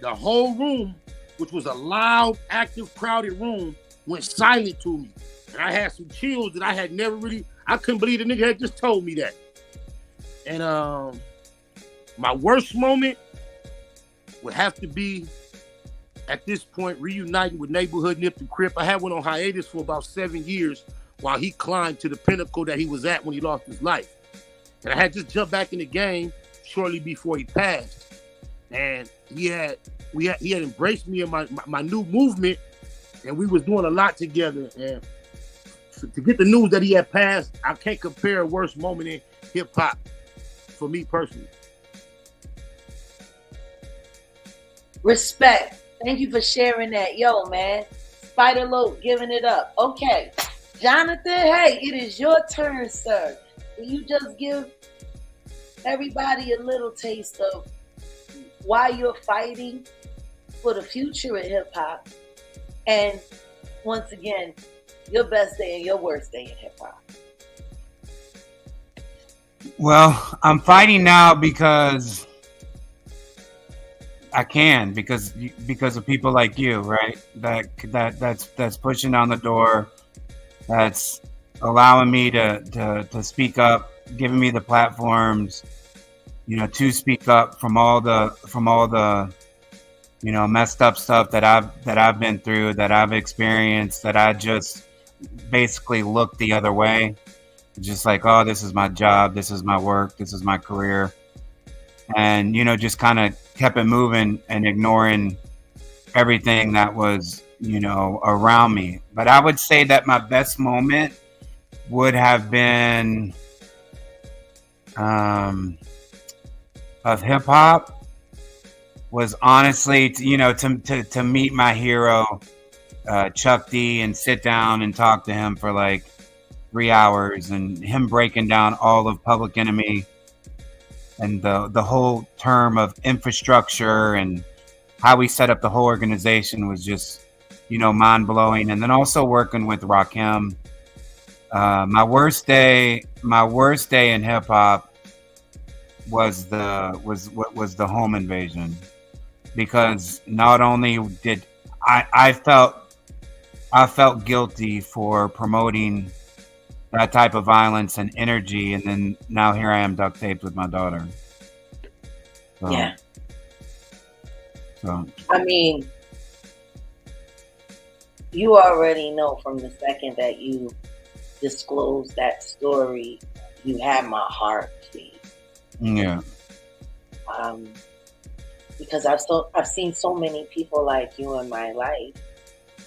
D: the whole room, which was a loud, active, crowded room, went silent to me. And I had some chills that I had never I couldn't believe the nigga had just told me that. And my worst moment would have to be, at this point, reuniting with Neighborhood Nip and Crip. I had one on hiatus for about 7 years while he climbed to the pinnacle that he was at when he lost his life. And I had just jumped back in the game shortly before he passed. And he had embraced me in my new movement and we was doing a lot together. And to get the news that he had passed, I can't compare a worse moment in hip hop for me personally.
B: Respect. Thank you for sharing that. Yo, man. Spider Loc giving it up. Okay. Jonathan, hey, it is your turn, sir. Can you just give everybody a little taste of why you're fighting for the future of hip hop? And once again, your best day and your worst day in hip hop.
C: Well, I'm fighting now because I can, because of people like you, right? That's pushing on the door, that's allowing me to speak up, giving me the platforms, to speak up from all the messed up stuff that I've been through, that I've experienced, that I just basically looked the other way, just like, oh, this is my job, this is my work, this is my career, and just kind of kept it moving and ignoring everything that was around me. But I would say that my best moment would have been of hip hop was honestly to meet my hero Chuck D and sit down and talk to him for like 3 hours, and him breaking down all of Public Enemy and the whole term of infrastructure and how we set up the whole organization was just mind blowing. And then also working with Rakim. My worst day in hip hop was the home invasion, because not only did I felt guilty for promoting that type of violence and energy, and then now here I am duct taped with my daughter. So,
B: Yeah.
C: So
B: I mean, you already know from the second that you disclosed that story, you had my heart beat.
C: Yeah.
B: Because I've seen so many people like you in my life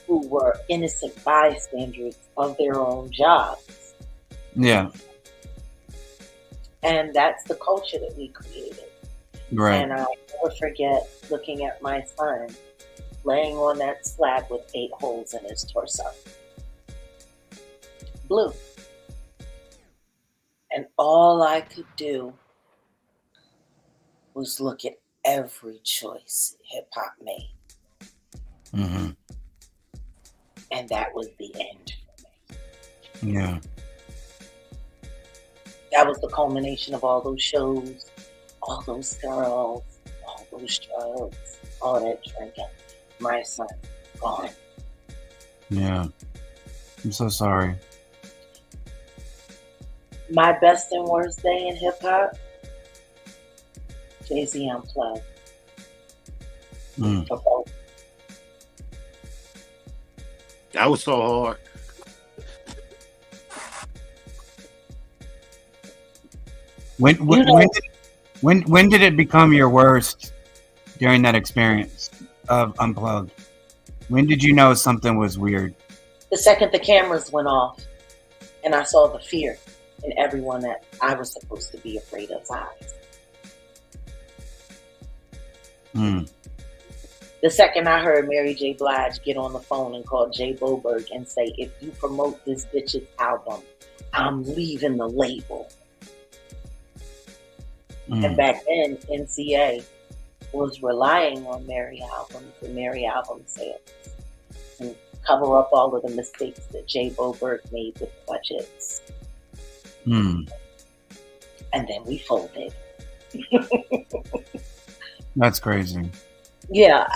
B: who were innocent bystanders of their own jobs.
C: Yeah.
B: And that's the culture that we created.
C: Right.
B: And I'll never forget looking at my son laying on that slab with 8 holes in his torso. Blue. And all I could do was look at every choice hip hop made.
C: Mm-hmm.
B: And that was the end for me.
C: Yeah.
B: That was the culmination of all those shows, all those girls, all those drugs, all that drinking. My son, gone.
C: Yeah. I'm so sorry.
B: My best and worst day in hip hop, Jay-Z Unplugged.
C: Mm.
D: That was so hard.
C: When did it become your worst during that experience of Unplugged? When did you know something was weird?
B: The second the cameras went off and I saw the fear in everyone that I was supposed to be afraid of's eyes.
C: Mm.
B: The second I heard Mary J. Blige get on the phone and call Jay Boberg and say, if you promote this bitch's album, I'm leaving the label.
C: Mm.
B: And back then, NCA was relying on Mary albums and Mary album sales and cover up all of the mistakes that Jay Boberg made with budgets.
C: Mm.
B: And then we folded.
C: That's crazy.
B: Yeah,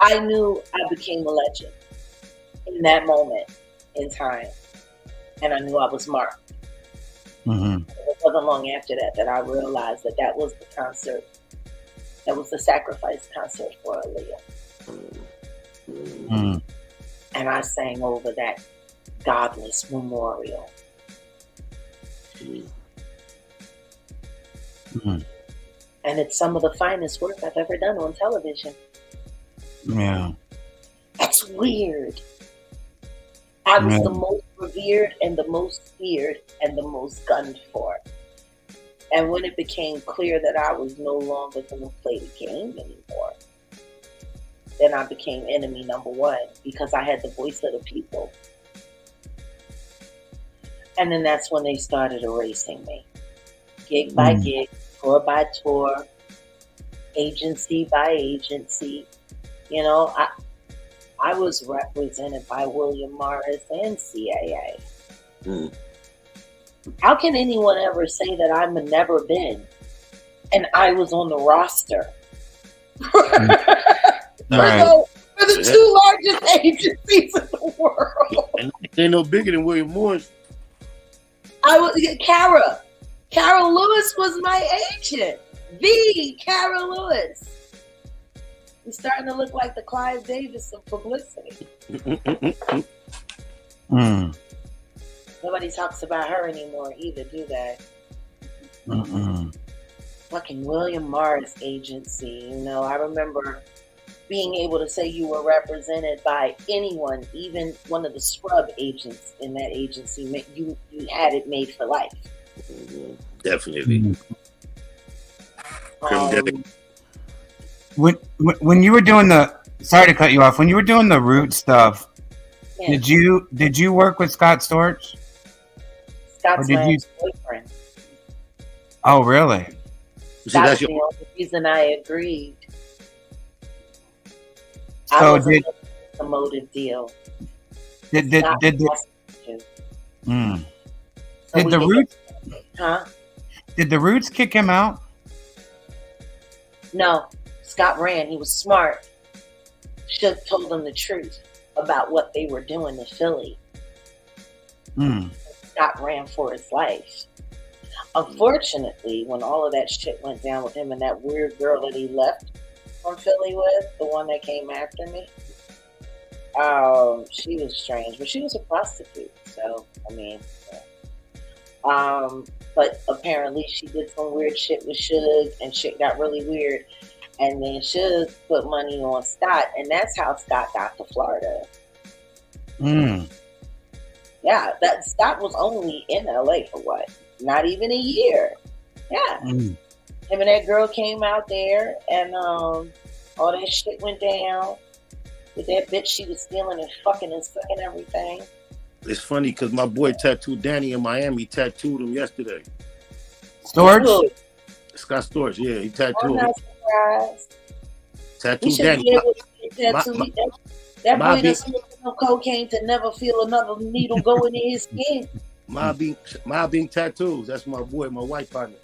B: I knew I became a legend in that moment in time. And I knew I was marked.
C: Mm-hmm.
B: It wasn't long after that I realized that was the concert. That was the sacrifice concert for Aaliyah.
C: Mm.
B: And I sang over that godless memorial.
C: Mm.
B: And it's some of the finest work I've ever done on television.
C: Yeah.
B: That's weird. I was the most revered and the most feared and the most gunned for. And when it became clear that I was no longer going to play the game anymore, then I became enemy number one because I had the voice of the people. And then that's when they started erasing me. Gig by gig, tour by tour, agency by agency. You know, I was represented by William Morris and CAA. How can anyone ever say that I'm a never been and I was on the roster? For the two largest agencies in the world.
D: And they no bigger than William Morris.
B: Kara Lewis was my agent. The Kara Lewis. He's starting to look like the Clive Davis of publicity. Nobody talks about her anymore either, do they? Fucking William Morris agency. You know, I remember being able to say you were represented by anyone, even one of the scrub agents in that agency. You had it made for life.
D: Definitely.
C: When you were doing sorry to cut you off, when you were doing the root stuff, did you work with Scott Storch?
B: Scott's my ex-boyfriend.
C: Oh, really?
B: That's the only reason I agreed.
C: So
B: I wasn't a motive deal.
C: Did the Roots?
B: Huh?
C: Did the Roots kick him out?
B: No, Scott ran. He was smart. Should have told them the truth about what they were doing in Philly. Scott ran for his life. Unfortunately, when all of that shit went down with him and that weird girl that he left from Philly with, the one that came after me, she was strange, but she was a prostitute. So, I mean, but apparently she did some weird shit with Suge, and shit got really weird. And then Suge put money on Scott, and that's how Scott got to Florida. Yeah, that Scott was only in LA for what? Not even a year. Yeah. Him and that girl came out there, and all that shit went down with that bitch. She was stealing and fucking and sucking everything.
D: It's funny because my boy tattooed Danny in Miami. Tattooed him yesterday.
C: Storch?
D: Scott Storch, yeah, he tattooed
B: I'm
D: him.
B: not surprised.
D: Tattooed Danny.
B: That boy doesn't look no cocaine to never feel another needle going in his skin.
D: My being tattoos. That's my boy, my white partner.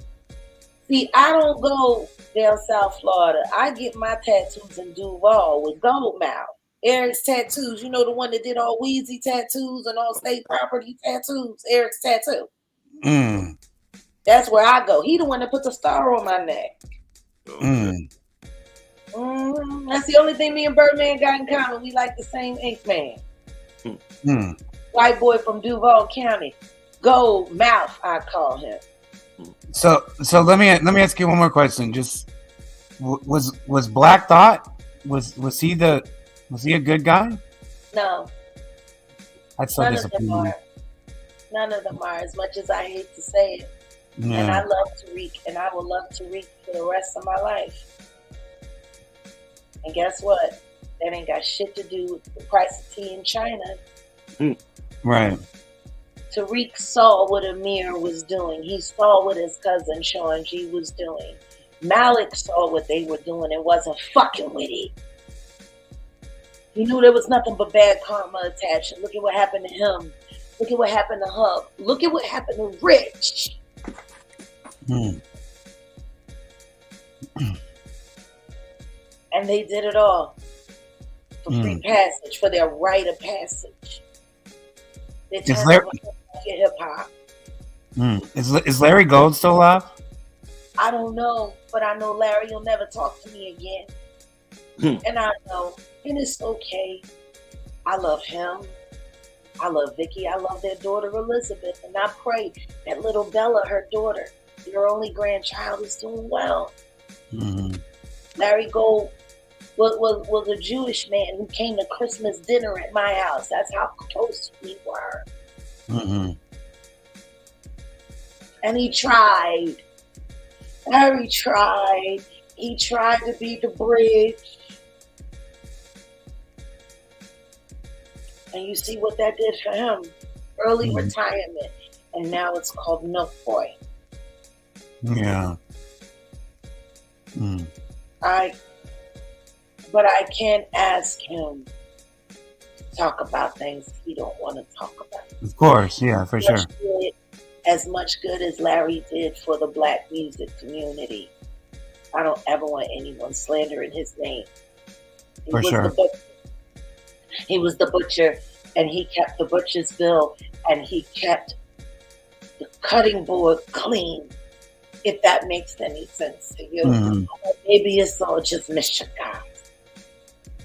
B: See, I don't go down South Florida. I get my tattoos in Duval with Goldmouth. Eric's Tattoos. You know, the one that did all Weezy tattoos and all state property tattoos. Eric's Tattoo. That's where I go. He the one that put the star on my neck. That's the only thing me and Birdman got in common. We like the same ink man. White boy from Duval County. Gold Mouth, I call him.
C: So let me ask you one more question. Just was Black Thought was he a good guy?
B: No.
C: That's so disappointing.
B: None of them are, as much as I hate to say it. Yeah. And I love Tariq, and I will love Tariq for the rest of my life. And guess what? That ain't got shit to do with the price of tea in China.
C: Right.
B: Tariq saw what Amir was doing. He saw what his cousin Sean G was doing. Malik saw what they were doing and wasn't fucking with it. He knew there was nothing but bad karma attached. And look at what happened to him. Look at what happened to Hub. Look at what happened to Rich. And they did it all for free passage, for their rite of passage. They turned over hip hop.
C: Is Larry Gold still alive?
B: I don't know, but I know Larry will never talk to me again. And I know, and it's okay. I love him. I love Vicky. I love their daughter Elizabeth, and I pray that little Bella, her daughter, your only grandchild, is doing well. Larry Gold was a Jewish man who came to Christmas dinner at my house. That's how close we were.
C: Mm-hmm.
B: And he tried. Harry tried. He tried to be the bridge. And you see what that did for him. Early retirement. And now it's called no boy.
C: Yeah.
B: But I can't ask him to talk about things he don't want to talk about.
C: Of course, yeah, for sure.
B: As much good as Larry did for the black music community, I don't ever want anyone slandering his name. He was the butcher, and he kept the butcher's bill, and he kept the cutting board clean, if that makes any sense to you. Mm-hmm. Maybe it's all just mischievous.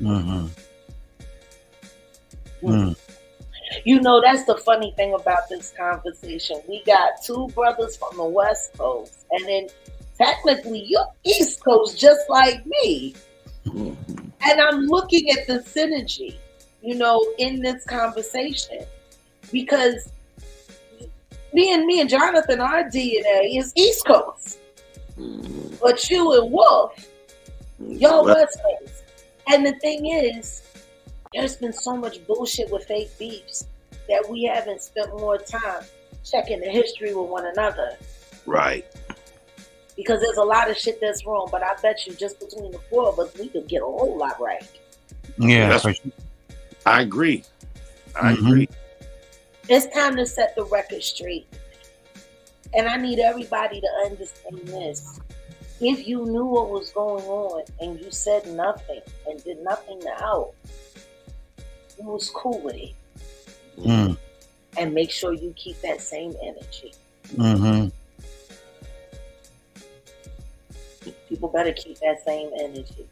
C: Mm-hmm.
B: You know, that's the funny thing about this conversation. We got two brothers from the West Coast, and then technically you're East Coast just like me. And I'm looking at the synergy, you know, in this conversation, because me and Jonathan, our DNA is East Coast. But you and Wolf, y'all West Coast. And the thing is, there's been so much bullshit with fake beefs that we haven't spent more time checking the history with one another.
D: Right.
B: Because there's a lot of shit that's wrong, but I bet you just between the four of us, we could get a whole lot right.
C: Yeah,
D: I agree. I agree.
B: It's time to set the record straight. And I need everybody to understand this. If you knew what was going on and you said nothing and did nothing to help, you was cool with it. And make sure you keep that same energy. People better keep that same energy.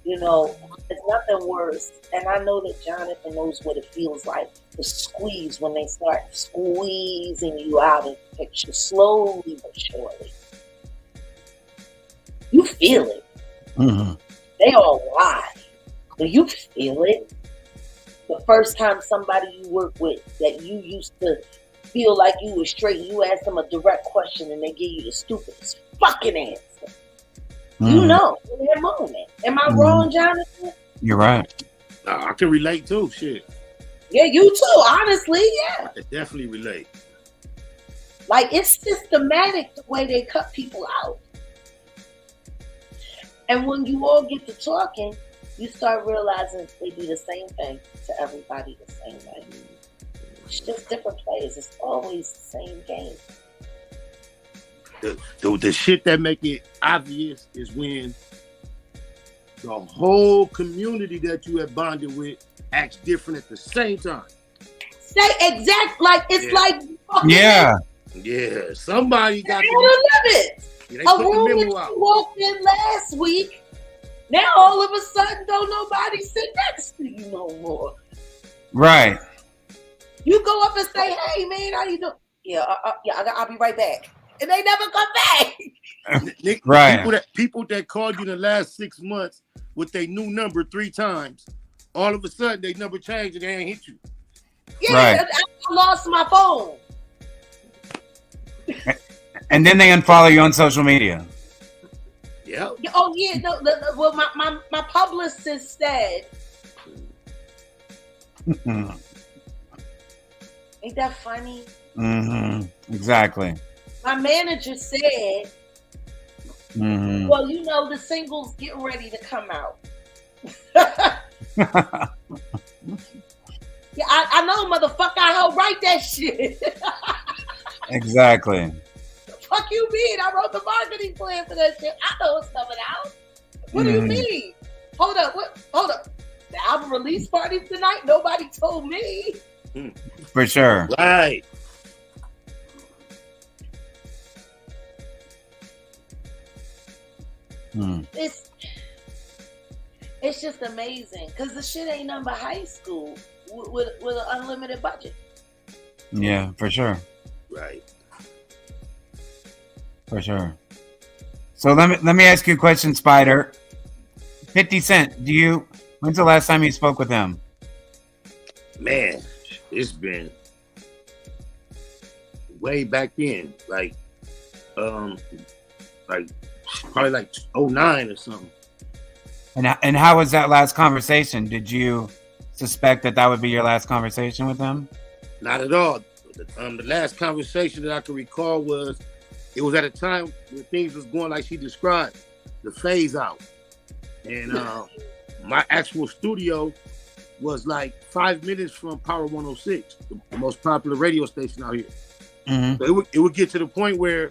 B: You know, there's nothing worse. And I know that Jonathan knows what it feels like to squeeze when they start squeezing you out of the picture slowly but surely. You feel it. They all lie. But you feel it. The first time somebody you work with that you used to feel like you were straight, you ask them a direct question and they give you the stupidest fucking answer. You know, in that moment. Am I wrong, Jonathan?
C: You're right.
D: I can relate too, shit.
B: Yeah, you too, honestly, yeah.
D: I definitely relate.
B: Like, it's systematic the way they cut people out. And when you all get to talking, you start realizing they do the same thing to everybody the same way. It's just different players. It's always the same game.
D: The shit that make it obvious is when the whole community that you have bonded with acts different at the same time.
B: Say exact, like it's like
C: yeah.
D: Somebody got
B: the limit.
D: Yeah,
B: a room that you walked in last week. Now all of a sudden, don't nobody sit next to you no more.
C: Right.
B: You go up and say, "Hey, man, how you doing?" Yeah, I'll be right back. And they never come back.
C: Right.
D: People that called you in the last 6 months with their new number 3 times, all of a sudden they number changed and they ain't hit you.
B: Yeah, right. I lost my phone.
C: And then they unfollow you on social media.
D: Yeah.
B: Oh yeah. Well, my publicist said. Ain't that funny?
C: Exactly.
B: My manager said, well, you know, the single's getting ready to come out. Yeah, I know, motherfucker. I helped write that shit.
C: Exactly.
B: Fuck you mean? I wrote the marketing plan for that shit. I know it's coming out. What do you mean? Hold up. Hold up. The album release party tonight? Nobody told me.
C: For sure.
D: Right.
B: It's just amazing because the shit ain't nothing but high school with an unlimited budget.
C: Yeah, for sure.
D: Right.
C: For sure. So let me ask you a question, Spider. 50 Cent, when's the last time you spoke with him?
D: Man, it's been way back then, like probably like 09 or something.
C: And how was that last conversation? Did you suspect that would be your last conversation with him?
D: Not at all. The last conversation that I can recall was at a time when things was going like she described, the phase out. And my actual studio was like 5 minutes from Power 106, the most popular radio station out here. Mm-hmm. So it would get to the point where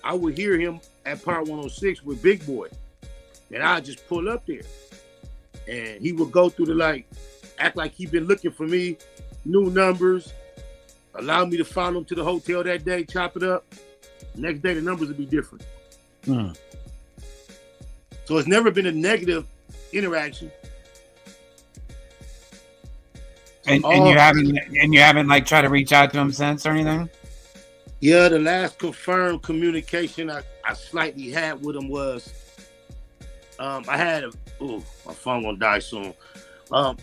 D: I would hear him at Power 106 with Big Boy. And I'd just pull up there. And he would go through act like he'd been looking for me, new numbers, allow me to follow him to the hotel that day, chop it up. Next day, the numbers would be different. Mm. So it's never been a negative interaction.
C: And you haven't like tried to reach out to him since or anything?
D: Yeah, the last confirmed communication I slightly had with him was I had my phone gonna die soon. I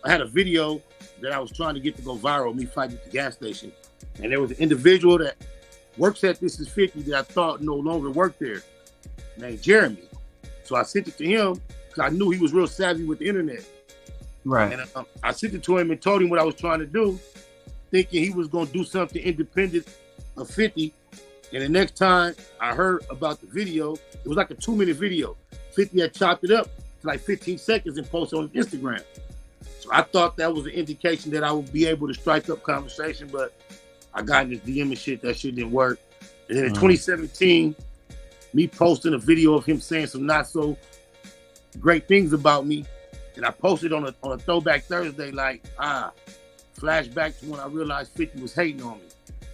D: had a video that I was trying to get to go viral, me fighting at the gas station. And there was an individual that works at This Is 50 that I thought no longer worked there, named Jeremy. So I sent it to him because I knew he was real savvy with the internet.
C: Right.
D: And I sent it to him and told him what I was trying to do, thinking he was going to do something independent of 50. And the next time I heard about the video, it was like a 2-minute video. 50 had chopped it up to like 15 seconds and posted on Instagram. So I thought that was an indication that I would be able to strike up conversation, but I got in this DM and shit, that shit didn't work. And then in 2017, me posting a video of him saying some not so great things about me, and I posted on a Throwback Thursday, flashback to when I realized 50 was hating on me.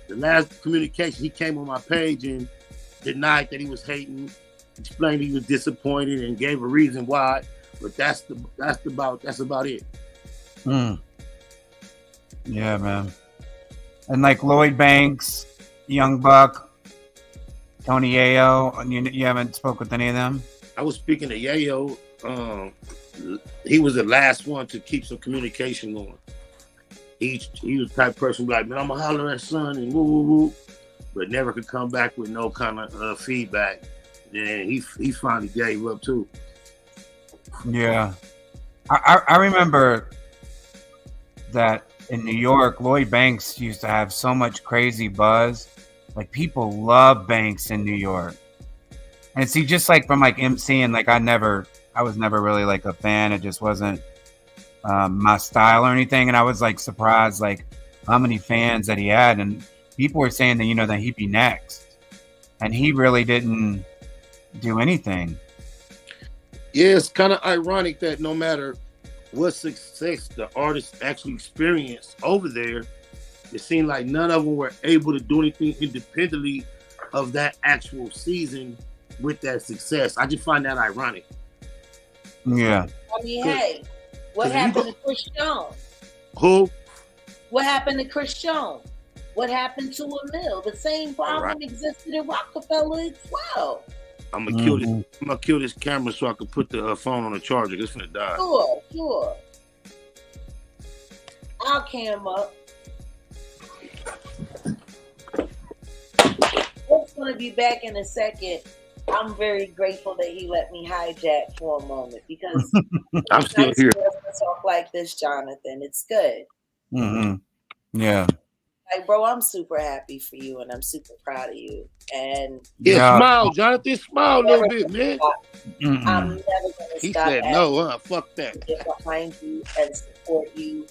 D: The last communication, he came on my page and denied that he was hating, explained he was disappointed, and gave a reason why. But that's about it.
C: Mm. Yeah, man. And like Lloyd Banks, Young Buck, Tony Yayo, you haven't spoke with any of them?
D: I was speaking to Yayo. He was the last one to keep some communication going. He was the type of person like, man, I'm gonna holler at son and woo woo woo, but never could come back with no kind of feedback. And he finally gave up too.
C: Yeah, I remember that in New York, Lloyd Banks used to have so much crazy buzz. Like people love Banks in New York, and see, just like from like MCing, like I was never really like a fan. It just wasn't my style or anything. And I was like surprised, like how many fans that he had, and people were saying that that he'd be next, and he really didn't do anything.
D: Yeah, it's kind of ironic that no matter what success the artists actually experienced over there, it seemed like none of them were able to do anything independently of that actual season with that success. I just find that ironic.
C: Yeah.
B: I mean, hey, what happened to Chris Jones?
D: Who?
B: What happened to Chris Jones? What happened to Emil? The same problem existed in Rockefeller as well.
D: I'm gonna kill this camera so I can put the phone on the charger. It's gonna die.
B: Sure. I'll cam up. It's gonna be back in a second. I'm very grateful that he let me hijack for a moment because
D: I'm still here.
B: Talk like this, Jonathan. It's good.
C: Mm-hmm. Yeah.
B: Like, bro, I'm super happy for you and I'm super proud of you. And
D: smile, Jonathan. Smile a little bit, man.
B: I'm never gonna
D: he
B: stop.
D: He said no, fuck that.
B: Get behind you and support you.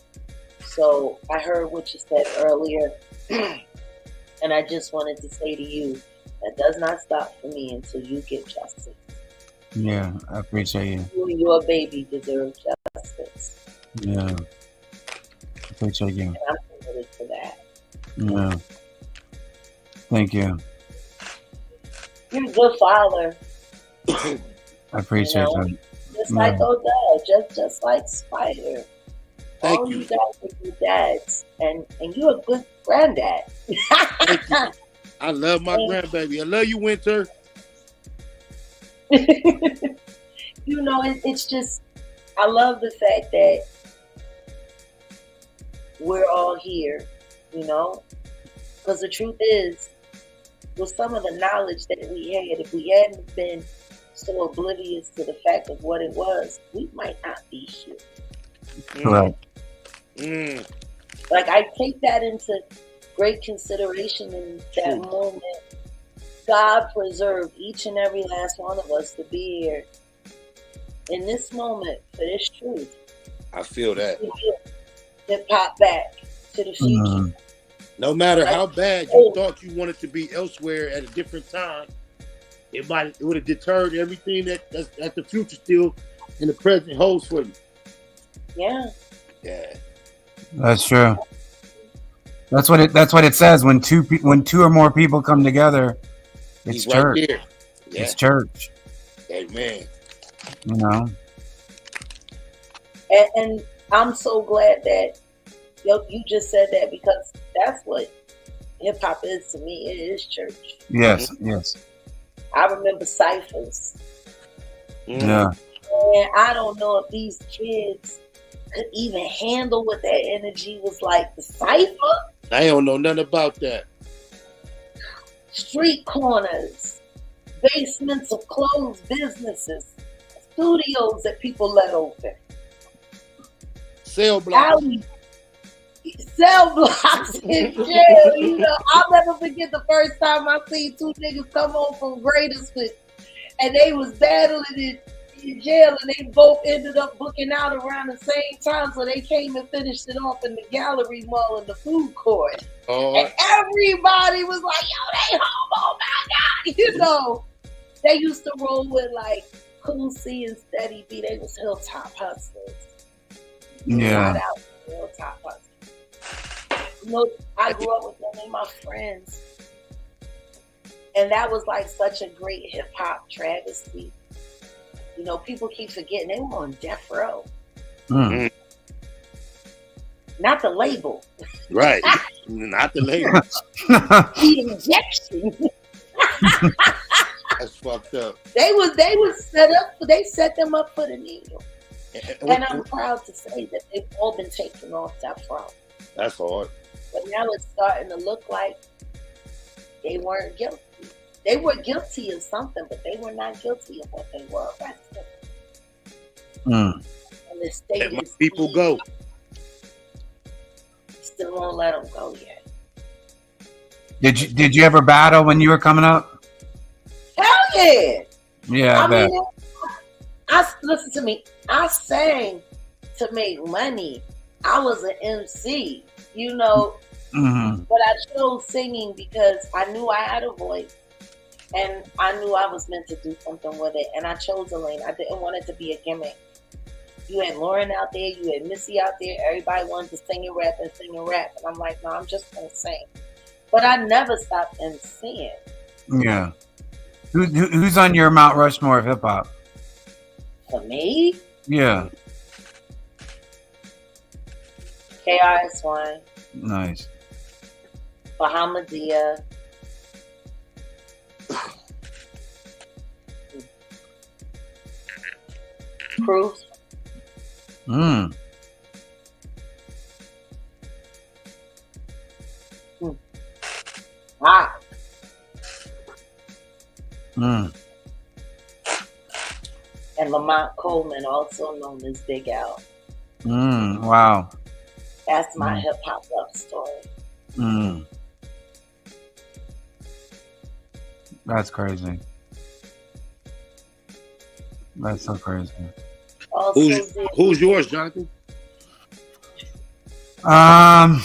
B: So I heard what you said earlier, and I just wanted to say to you, that does not stop for me until you get justice.
C: Yeah, I appreciate you.
B: You and your baby deserve justice.
C: Yeah, I appreciate you.
B: And I'm committed to that.
C: Yeah. Thank you.
B: You're a good father.
C: I appreciate that.
B: Just like Odell, just like Spider.
D: Thank you.
B: You guys are good dads, and you're a good granddad.
D: Thank you. I love my grandbaby. I love you, Winter.
B: You know, it's just, I love the fact that we're all here, you know, because the truth is, with some of the knowledge that we had, if we hadn't been so oblivious to the fact of what it was, we might not be here.
C: Right.
B: Like, I take that into great consideration in that moment. God preserved each and every last one of us to be here in this moment for this truth.
D: I feel that.
B: To pop back to the future.
D: No matter how bad you thought you wanted to be elsewhere at a different time, it would have deterred everything that the future still in the present holds for you.
B: Yeah.
D: Yeah.
C: That's true. That's what it says when two or more people come together. It's
D: He's
C: church.
D: Right there. Yeah.
C: It's church.
D: Amen.
C: You know.
B: And I'm so glad that you just said that, because that's what hip hop is to me. It is church.
C: Yes. Yes.
B: I remember ciphers.
C: Yeah.
B: And I don't know if these kids could even handle what that energy was like. The cipher.
D: I don't know nothing about that.
B: Street corners, basements of closed businesses, studios that people let open,
D: Cell blocks.
B: Cell blocks in jail. You know, I'll never forget the first time I seen two niggas come home from Greatest and they was battling in jail, and they both ended up booking out around the same time, so they came and finished it off in the Gallery Mall in the food court. And everybody was like, yo, they home, oh my God. You know, they used to roll with like Cool C and Steady B. They was hilltop hustlers.
C: Yeah.
B: Shout out to hilltop hustlers. You know, I grew up with them, they my friends. And that was like such a great hip hop travesty. You know, people keep forgetting they were on death row. Not the label.
D: Right. Not the label.
B: The injection.
D: That's fucked up.
B: They was set up. They set them up for the needle. And I'm proud to say that they've all been taken off that row.
D: That's hard.
B: But now it's starting to look like they weren't guilty. They were guilty of something, but they were not guilty of what they were arrested. And the state
D: Let my people go.
B: Still won't let them go yet.
C: Did you ever battle when you were coming up?
B: Hell yeah!
C: Yeah, I bet.
B: mean, listen to me. I sang to make money. I was an MC, you know, but I chose singing because I knew I had a voice. And I knew I was meant to do something with it. And I chose a lane. I didn't want it to be a gimmick. You had Lauren out there. You had Missy out there. Everybody wanted to sing and rap. And I'm like, no, I'm just going to sing. But I never stopped MCing.
C: Yeah. Who's on your Mount Rushmore of hip hop?
B: For me?
C: Yeah.
B: KRS-One.
C: Nice.
B: Bahamadia. Proof. Wow. And Lamont Coleman, also known as Big Al.
C: Wow.
B: That's my hip hop love story.
C: That's crazy. That's so crazy.
D: Who's yours, Jonathan?
C: Wow.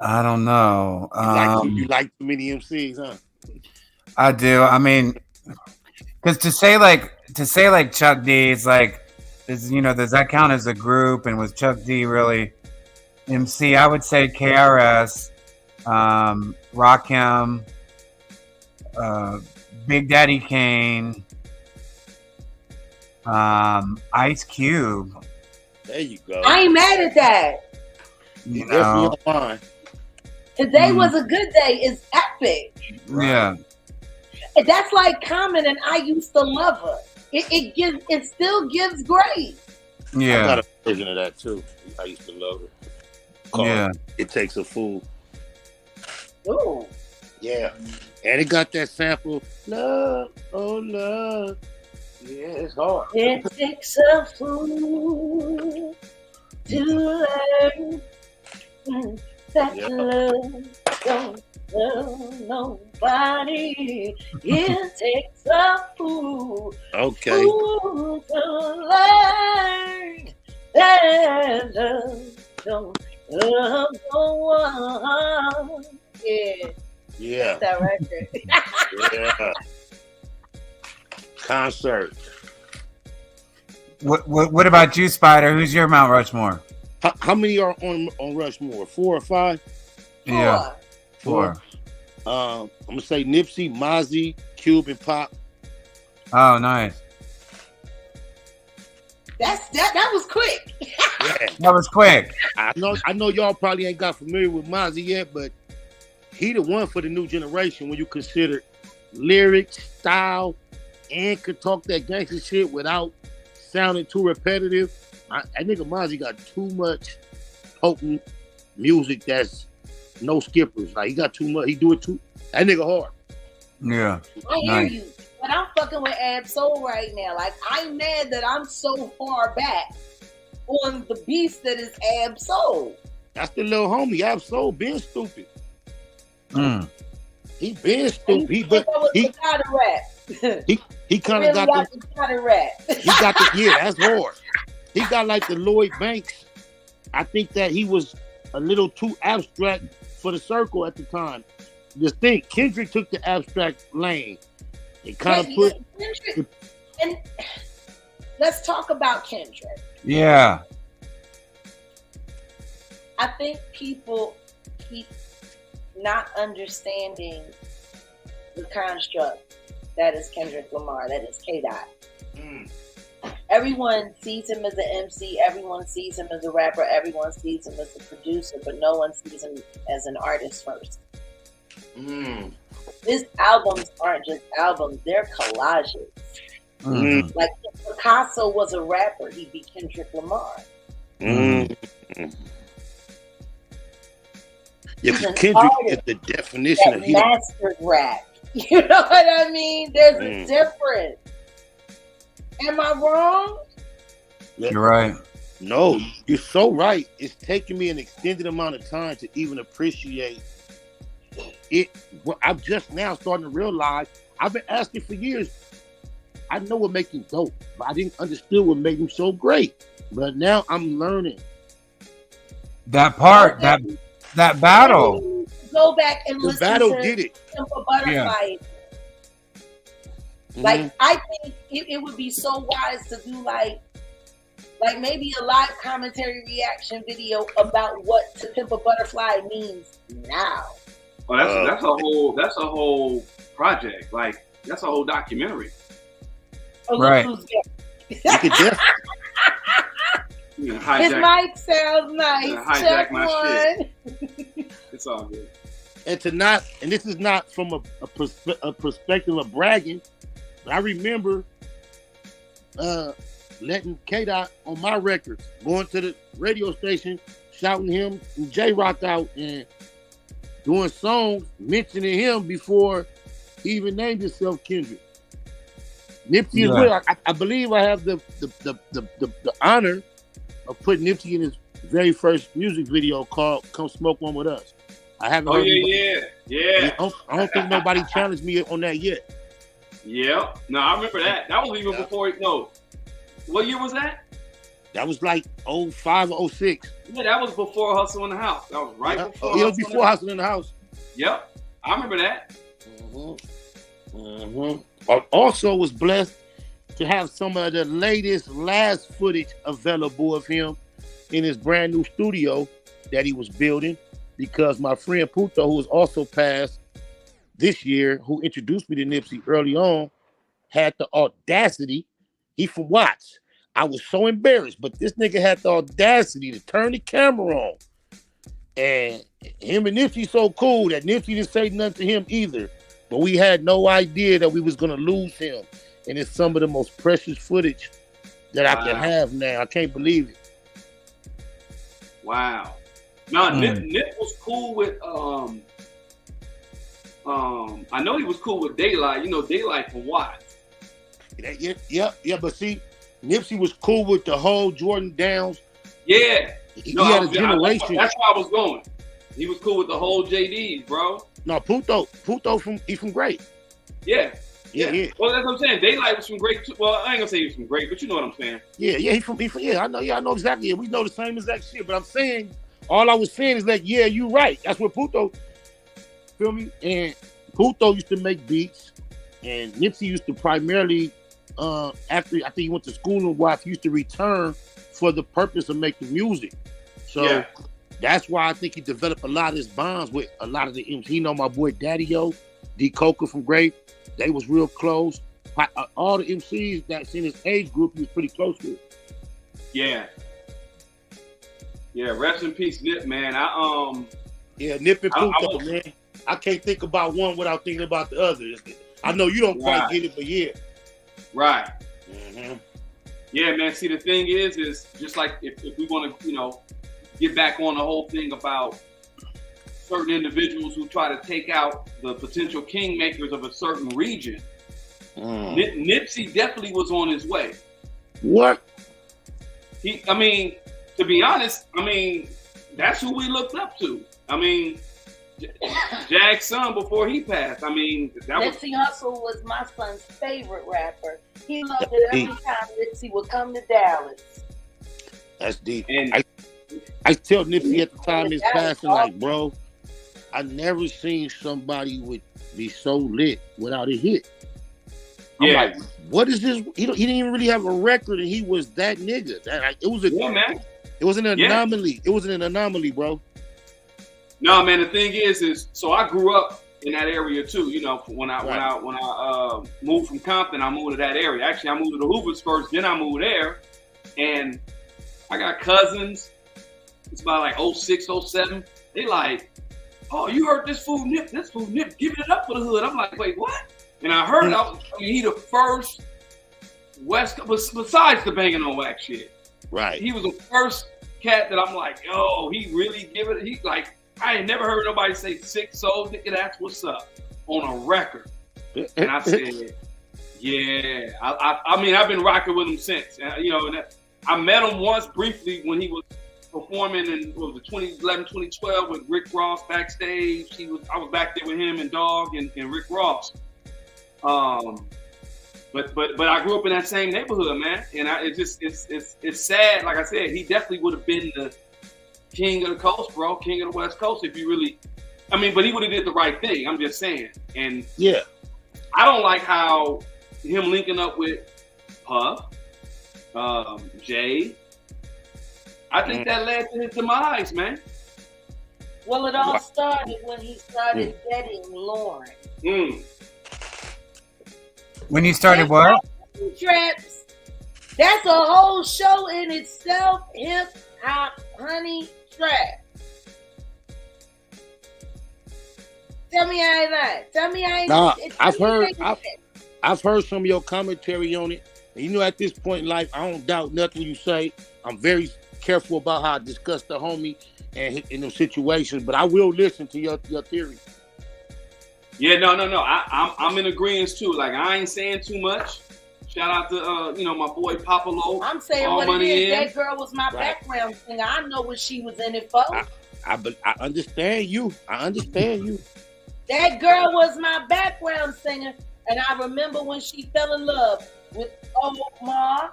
C: I don't know.
D: You like too many MCs, huh?
C: I do. I mean, because to say like Chuck D, it's like, does that count as a group? And was Chuck D really MC? I would say KRS, Rakim, Big Daddy Kane, Ice Cube.
D: There you go.
B: I ain't mad at that.
C: You know,
B: Today was a good day is epic.
C: Yeah.
B: And that's like Common and I used to love her. It still gives grace.
C: Yeah.
D: I got a version of that too. I used to love it.
C: Yeah.
D: It Takes a Fool.
B: Ooh.
D: Yeah. And it got that sample. Love, oh love. Yeah, it's hard.
B: It takes a fool to learn that love don't love nobody. It takes a fool,
D: Okay.
B: fool to learn that love don't love no one. Yeah,
D: Yeah.
B: that record.
D: Yeah. Concert.
C: What about you, Spider? Who's your Mount Rushmore?
D: How many are on Rushmore? 4 or 5?
C: Yeah. 4.
D: I'm gonna say Nipsey, Mozzie, Cube, and Pop.
C: Oh, nice.
B: That was quick.
D: Yeah.
C: That was quick.
D: I know y'all probably ain't got familiar with Mozzie yet, but he the one for the new generation when you consider lyrics, style, and could talk that gangster shit without sounding too repetitive. I nigga Mozzie got too much potent music that's no skippers. Like he got too much. He do it too. That nigga hard.
C: Yeah.
B: I hear you, but I'm fucking with Ab Soul right now. Like I'm mad that I'm so far back on the beast that is Ab Soul.
D: That's the little homie. Ab Soul been stupid. He been stupid. He kind of got the
B: rap.
D: He got the that's hard. He got like the Lloyd Banks. I think that he was a little too abstract for the circle at the time. Just think, Kendrick took the abstract lane. It kind of put.
B: Kendrick, and let's talk about Kendrick.
C: Yeah.
B: I think people keep not understanding the construct that is Kendrick Lamar, that is K-Dot. Everyone sees him as an MC, everyone sees him as a rapper, everyone sees him as a producer, but no one sees him as an artist first. His albums aren't just albums, they're collages. Like if Picasso was a rapper, he'd be Kendrick Lamar.
D: Yeah, Kendrick is the definition of
B: mastered rap. You know what I mean? There's a difference. Am I wrong?
C: You're right.
D: No, you're so right. It's taken me an extended amount of time to even appreciate it. Well, I'm just now starting to realize. I've been asking for years. I know what makes him dope, but I didn't understand what made him so great. But now I'm learning.
C: That part, that battle.
B: Go back and listen
D: battle
B: to
D: did it.
B: Simple Butterfly. Like I think it would be so wise to do like maybe a live commentary reaction video about what To Pimp a Butterfly means now.
A: Well, that's a whole project. Like that's a whole documentary.
C: Right.
D: You could definitely.
B: His mic sounds nice.
A: Hijack my shit. It's all good.
D: And this is not from a perspective of bragging, but I remember letting K-Dot on my records, going to the radio station, shouting him and J-Rock out and doing songs mentioning him before he even named himself Kendrick. Nipsey as well. I believe I have the honor of putting Nipsey in his very first music video called "Come Smoke One with Us." I haven't. I don't think nobody challenged me on that yet.
A: Yeah, no, I remember that. That was even before. No, what year was that?
D: That was like 05 or 06.
A: Yeah, that was before Hustle in the House. That was right before.
D: It was before Hustle in the House.
A: Yep, I remember that.
D: I also was blessed to have some of the last footage available of him in his brand new studio that he was building, because my friend Puto, who was also passed this year, who introduced me to Nipsey early on, had the audacity. He from Watts. I was so embarrassed, but this nigga had the audacity to turn the camera on And him and Nipsey so cool that Nipsey didn't say nothing to him either. But we had no idea that we was gonna lose him. And it's some of the most precious footage that I can have now. I can't believe it.
A: Wow. No, Nip was cool with I know he was cool with Daylight. You know, Daylight from Watts.
D: Yeah. But see, Nipsey was cool with the whole Jordan Downs.
A: Yeah.
D: He had a generation.
A: That's where I was going. He was cool with the whole JDs, bro.
D: No, Puto he's from Great.
A: Yeah.
D: Yeah.
A: Well, that's what I'm saying. Daylight was from Great too. Well, I ain't gonna say he was from Great, but you know what I'm saying.
D: Yeah, he from I know exactly. Yeah, we know the same exact shit. But I'm saying, all I was saying is like, yeah, you right. That's what Puto, feel me? And Puto used to make beats, and Nipsey used to primarily, after I think he went to school in Watts, used to return for the purpose of making music. So that's why I think he developed a lot of his bonds with a lot of the MCs. You know, my boy Daddy-O, D. Coca from Great. They was real close. All the MCs that's in his age group, he was pretty close with.
A: Yeah. Yeah, rest in peace, Nip, man.
D: Nip and Puto, man. I can't think about one without thinking about the other. I know you don't quite get it, but yeah.
A: Right.
D: Mm-hmm.
A: Yeah, man. See, the thing is just like if we want to, you know, get back on the whole thing about certain individuals who try to take out the potential kingmakers of a certain region. Nipsey definitely was on his way.
D: What?
A: I mean, to be honest, that's who we looked up to. I mean, Jag's son before he passed. I mean,
B: Nipsey Hussle was my son's favorite rapper. He loved it every time Nipsey would come to Dallas.
D: That's deep.
A: And
D: I tell Nipsey at the time his passing, like, bro, I never seen somebody would be so lit without a hit. I'm like, what is this? He didn't even really have a record, and he was that nigga.
A: Man.
D: It was an anomaly. It was an anomaly, bro.
A: No, man. The thing is so I grew up in that area too. You know, when I moved from Compton, I moved to that area. Actually, I moved to the Hoovers first, then I moved there, and I got cousins. It's about like 06, 07. They like, oh, you heard this fool Nip giving it up for the hood. I'm like, wait, what? And I heard he the first West, besides the banging on wax shit.
D: Right.
A: He was the first cat that I'm like, yo, he really give it. He like, I ain't never heard nobody say 6 souls, nigga, that's what's up on a record. And I said, yeah. I mean, I've been rocking with him since. You know, and I met him once briefly when he was performing in 2011, 2012 with Rick Ross backstage. I was back there with him and Dog and Rick Ross. But I grew up in that same neighborhood, man. And it's sad. Like I said, he definitely would have been the king of the coast, bro, king of the West Coast. If you really, but he would have did the right thing. I'm just saying. And
D: yeah,
A: I don't like how him linking up with Puff, Jay. I think that led to his demise, man.
B: Well, it all started when he started dating Lauren.
C: When he started what?
B: Traps. That's a whole show in itself. Hip hop, honey trap. Tell me I ain't lying. Tell me I ain't.
D: Nah, I've heard some of your commentary on it. And you know, at this point in life, I don't doubt nothing you say. I'm very careful about how I discuss the homie and in them situations, but I will listen to your theory.
A: Yeah, no. I'm in agreement too. Like, I ain't saying too much. Shout out to my boy Papa Loc.
B: I'm saying what it is. That girl was my background singer. I know what she was in it for.
D: I understand you.
B: That girl was my background singer, and I remember when she fell in love with Omar.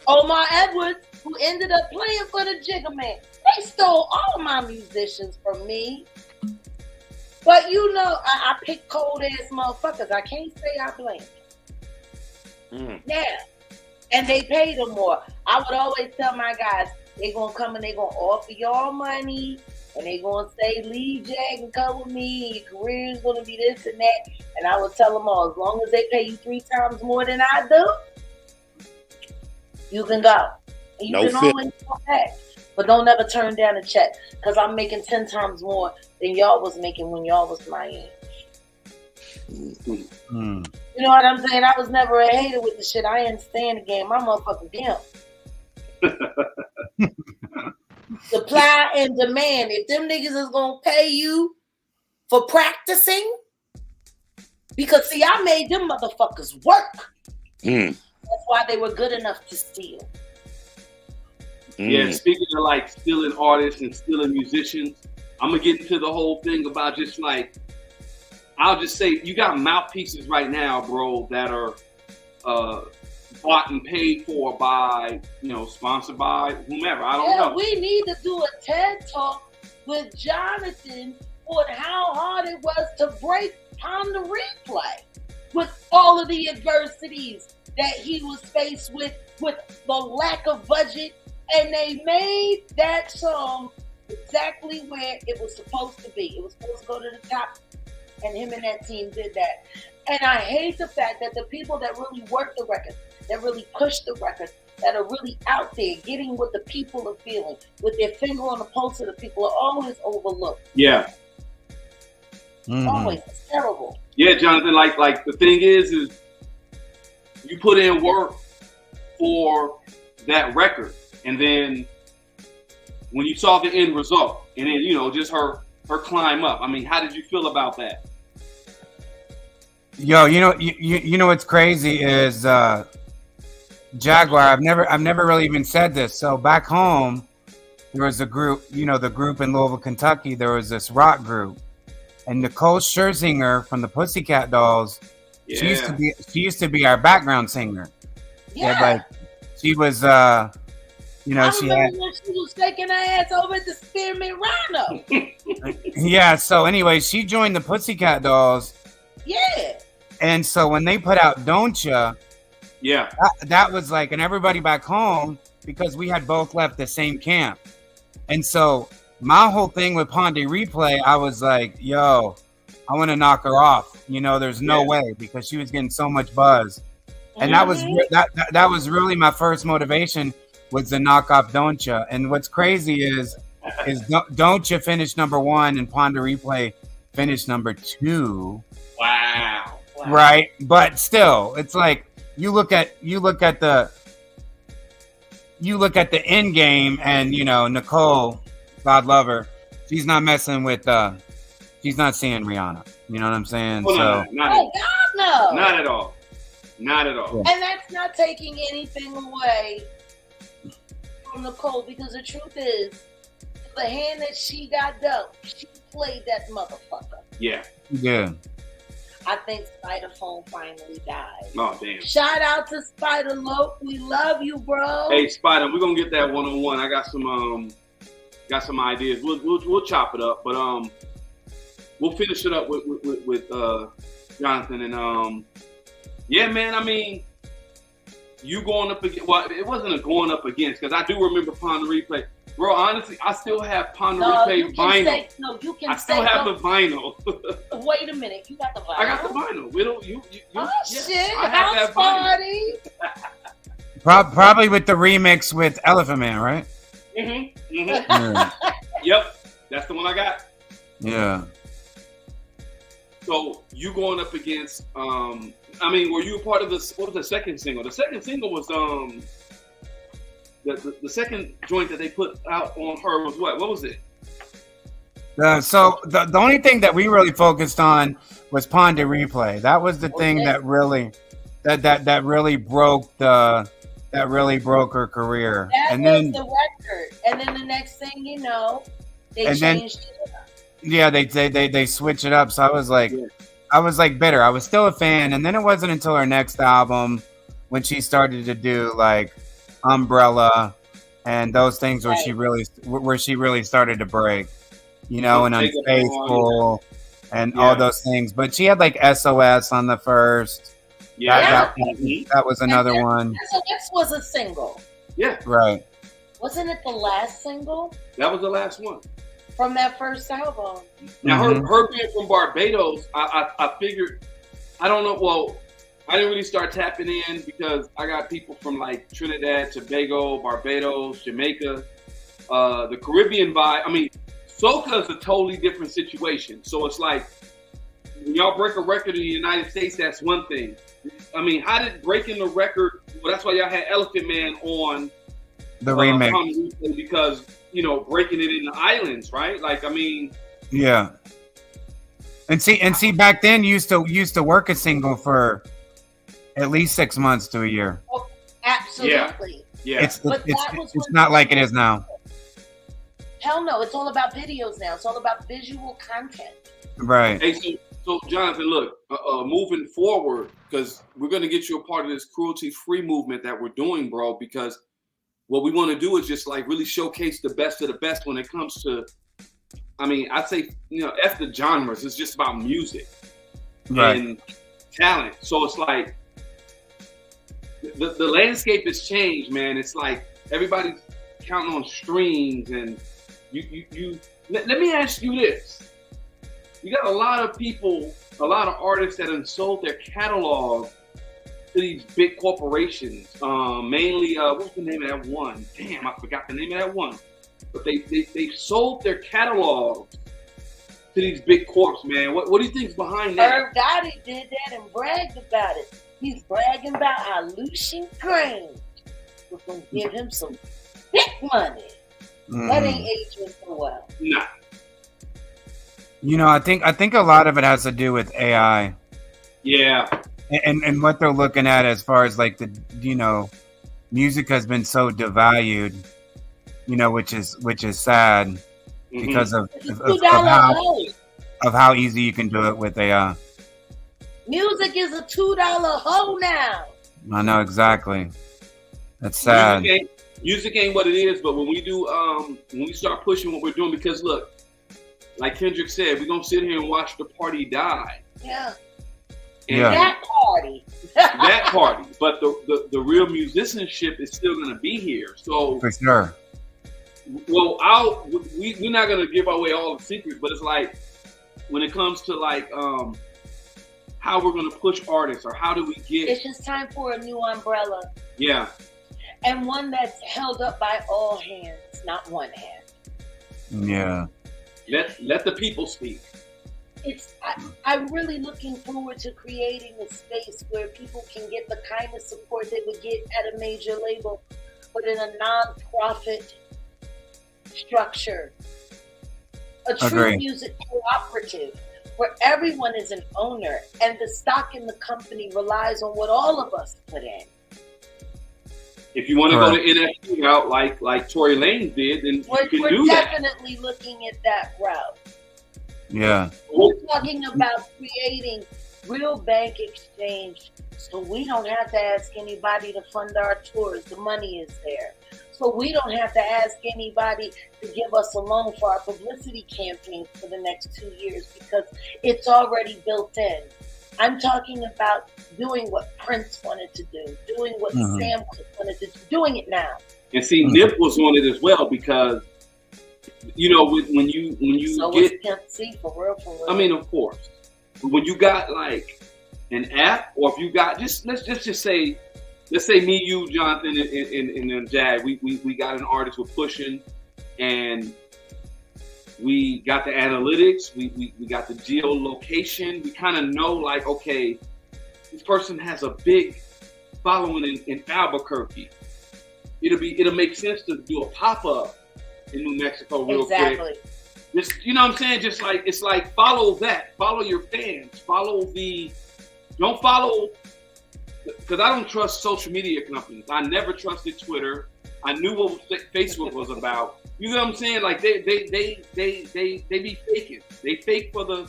B: Omar Edwards, who ended up playing for the Jigga Man. They stole all my musicians from me. But you know, I pick cold ass motherfuckers. I can't say I blame them. Yeah. And they paid them more. I would always tell my guys, they gonna come and they gonna offer y'all money, and they gonna say, leave Jag and come with me, your career is gonna be this and that. And I would tell them all, as long as they pay you 3 times more than I do, you can go. And you can always go back. But don't ever turn down a check, because I'm making 10 times more than y'all was making when y'all was my age.
C: Mm.
B: You know what I'm saying? I was never a hater with the shit. I understand the game. I'm motherfucking pimp. Supply and demand. If them niggas is gonna pay you for practicing, because see, I made them motherfuckers work. That's why they were good enough to steal.
A: Yeah, speaking of like stealing artists and stealing musicians, I'm gonna get into the whole thing about just like, I'll just say, you got mouthpieces right now, bro, that are bought and paid for by, sponsored by whomever. I don't know.
B: We need to do a TED Talk with Jonathan on how hard it was to break on the replay with all of the adversities that he was faced with the lack of budget. And they made that song exactly where it was supposed to be. It was supposed to go to the top. And him and that team did that. And I hate the fact that the people that really work the record, that really push the record, that are really out there getting what the people are feeling, with their finger on the pulse of the people, are always overlooked.
A: Yeah.
B: Always. It's terrible.
A: Yeah, Jonathan, like the thing is you put in work for that record. And then when you saw the end result, and then, just her climb up. I mean, how did you feel about that?
C: Yo, you know what's crazy is Jaguar. I've never really even said this. So back home, there was a group, the group in Louisville, Kentucky. There was this rock group, and Nicole Scherzinger from the Pussycat Dolls.
A: Yeah.
C: She used to be our background singer.
B: Yeah,
C: like she was.
B: I remember when she was taking her ass over at the Spearmint Rhino.
C: Yeah. So anyway, she joined the Pussycat Dolls.
B: Yeah.
C: And so when they put out Don't Ya,
A: yeah,
C: that was like, and everybody back home, because we had both left the same camp. And so my whole thing with Ponde Replay, I was like, yo, I want to knock her off. There's no way, because she was getting so much buzz. And that was really my first motivation, was to knock off Don't Ya. And what's crazy is Don't Ya finished number 1 and Ponde Replay finished number 2.
A: Wow.
C: Right, but still, it's like you look at the end game, and Nicole, God love her, she's not messing with she's not seeing Rihanna. You know what I'm saying?
B: God, no.
A: Not at all. Not at all.
B: And that's not taking anything away from Nicole, because the truth is, the hand that she got dealt, she played that motherfucker.
A: Yeah.
C: Yeah.
B: I think Spider Phone finally died.
A: Oh, damn.
B: Shout out to Spider Loc. We love you, bro.
A: Hey, Spider, we're gonna get that one-on-one. I got some ideas. We'll chop it up, but we'll finish it up with Jonathan, and yeah, man. I mean, you going up against, well, it wasn't a going up against, because I do remember Ponde Replay. Bro, honestly, I still have Ponde Replay vinyl. I still have the vinyl.
B: Wait a minute, you got the vinyl?
A: I got the vinyl.
B: Shit,
A: I have that
B: party.
C: Probably with the remix with Elephant Man, right?
A: Yeah. Yep, that's the one I got.
C: Yeah.
A: So you going up against? I mean, were you a part of this? What was the second single? The second single was the second joint that they put out on her was what? What was it?
C: So the only thing that we really focused on was Ponde Replay. That was the thing that really that really broke her career.
B: That was the record. And then the next thing you know, they changed it up.
C: Yeah, they switch it up. So I was like bitter. I was still a fan, and then it wasn't until her next album when she started to do like Umbrella and those things where she really started to break, and Unfaithful and all those things. But she had like SOS on the first. Yeah, that was another one.
B: SOS was a single.
A: Yeah,
C: right.
B: Wasn't it the last single?
A: That was the last one
B: from that first album.
A: Now her being from Barbados, I figured, I don't know. Well, I didn't really start tapping in because I got people from like Trinidad, Tobago, Barbados, Jamaica. the Caribbean vibe. I mean, soca is a totally different situation. So it's like when y'all break a record in the United States, that's one thing. I mean, how did breaking the record? Well, that's why y'all had Elephant Man on
C: the remake
A: because breaking it in the islands, right? Like, I mean,
C: yeah. And see, back then you used to work a single for at least 6 months to a year.
B: Oh, absolutely.
A: Yeah.
C: It's not like it is now.
B: Hell no, it's all about videos now. It's all about visual content.
C: Right.
A: Hey, so Jonathan, look, moving forward, because we're going to get you a part of this cruelty-free movement that we're doing, bro, because what we want to do is just like really showcase the best of the best when it comes to, I mean, I'd say, F the genres. It's just about music and talent. So it's like the landscape has changed, man. It's like everybody's counting on streams, and you let me ask you this. You got a lot of people, a lot of artists that have sold their catalog to these big corporations. Mainly, what's the name of that one? Damn, I forgot the name of that one. But they sold their catalogs to these big corps, man. What do you think's behind that?
B: Irv Gotti did that and bragged about it. He's bragging about how Lucian Grange was going to give him some big money. That ain't aging so well.
A: Nah.
C: I think a lot of it has to do with AI.
A: Yeah.
C: And what they're looking at as far as like the music has been so devalued, which is sad because of how easy you can do it with AI.
B: Music is a $2 hoe now.
C: I know exactly. That's sad.
A: Music ain't what it is, but when we do when we start pushing what we're doing, because look, like Kendrick said, we're gonna sit here and watch the party die.
B: Yeah.
A: And
B: that party.
A: That party. But the real musicianship is still gonna be here. So
C: for sure.
A: Well, we're not gonna give away all the secrets, but it's like when it comes to like how we're gonna push artists or how do we get.
B: It's just time for a new umbrella.
A: Yeah.
B: And one that's held up by all hands, not one hand.
C: Yeah.
A: Let the people speak.
B: I'm really looking forward to creating a space where people can get the kind of support they would get at a major label, but in a non-profit structure. A true music cooperative where everyone is an owner and the stock in the company relies on what all of us put in.
A: If you want to go the NFT route like Tory Lanez did, then you can do that.
B: We're definitely looking at that route.
C: Yeah.
B: We're talking about creating real bank exchange so we don't have to ask anybody to fund our tours. The money is there. So we don't have to ask anybody to give us a loan for our publicity campaign for the next 2 years because it's already built in. I'm talking about doing what Prince wanted to do, doing what Sam wanted to do, doing it now.
A: And see, Nip was on it as well because, when you
B: so
A: get
B: Pimp C for real.
A: I mean, of course, when you got like an app, or if you got let's just say me, you, Jonathan, and Jag, we got an artist we're pushing, and we got the analytics, we got the geolocation. We kind of know, like, okay, this person has a big following in Albuquerque. It'll make sense to do a pop-up in New Mexico real quick. Just, what I'm saying? Just like, it's like, follow that. Follow your fans. Don't follow, because I don't trust social media companies. I never trusted Twitter. I knew what Facebook was about. You know what I'm saying? Like they be faking. They fake for the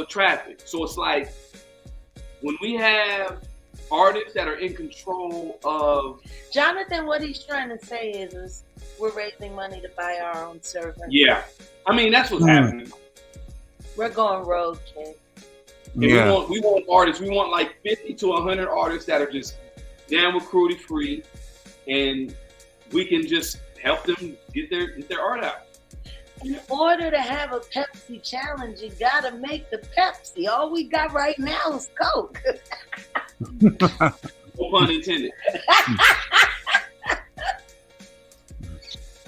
A: traffic. So it's like when we have artists that are in control of.
B: Jonathan, what he's trying to say is we're raising money to buy our own server.
A: Yeah, I mean that's what's happening.
B: We're going rogue, kid.
C: Yeah.
A: We want artists. We want like 50 to 100 artists that are just down with cruelty free, and we can just help them get their art out.
B: In order to have a Pepsi challenge, you gotta make the Pepsi. All we got right now is Coke.
A: No pun intended.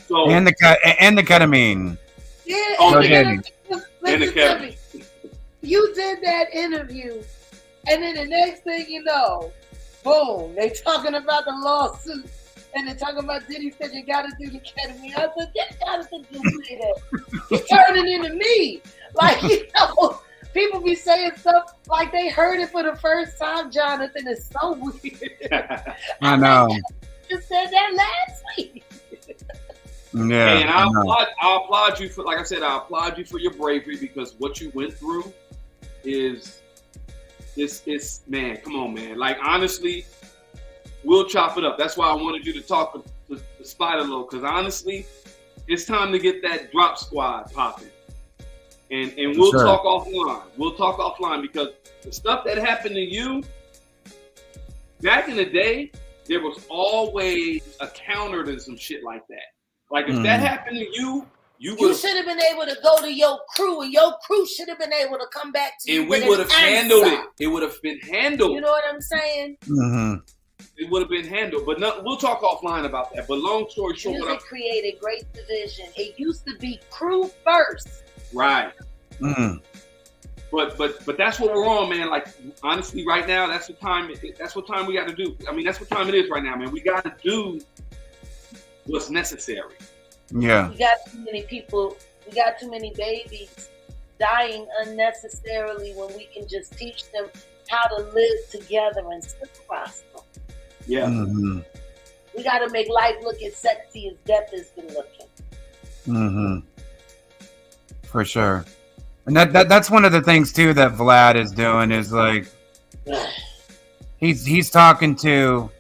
A: So
C: and the ketamine.
E: Yeah,
A: Oh,
E: and
A: yeah.
E: listen to me. You did that interview, and then the next thing you know, boom, they talking about the lawsuit, and they talking about Diddy said you gotta do the ketamine. I said, this Jonathan just say that. He's turning into me. Like, you know, people be saying stuff like they heard it for the first time, Jonathan. It's so weird.
C: I know.
E: Just said that last week.
C: Yeah.
A: And I applaud you for, like I said, I applaud you for your bravery, because what you went through is man, come on, man. Like, honestly, we'll chop it up. That's why I wanted you to talk to Spider Loc, because honestly, it's time to get that drop squad popping. And we'll talk offline. We'll talk offline, because the stuff that happened to you back in the day, there was always a counter to some shit like that. Like, if that happened to you, you should
E: have been able to go to your crew, and your crew should have been able to come back to you.
A: And we would have handled it. It would have been handled.
E: You know what I'm saying?
C: Mm-hmm.
A: It would have been handled. But we'll talk offline about that. But long story short,
E: music created great division. It used to be crew first.
A: Right.
C: Mm-hmm.
A: But that's what we're on, man. Like, honestly, right now, that's the time. That's what time we got to do. I mean, that's what time it is right now, man. We got to do what's necessary.
C: Yeah.
E: We got too many people. We got too many babies dying unnecessarily when we can just teach them how to live together and supervise them.
A: Yeah.
C: Mm-hmm.
E: We got to make life look as sexy as death has been looking.
C: Mm-hmm. For sure. And that's one of the things too that Vlad is doing is like he's talking to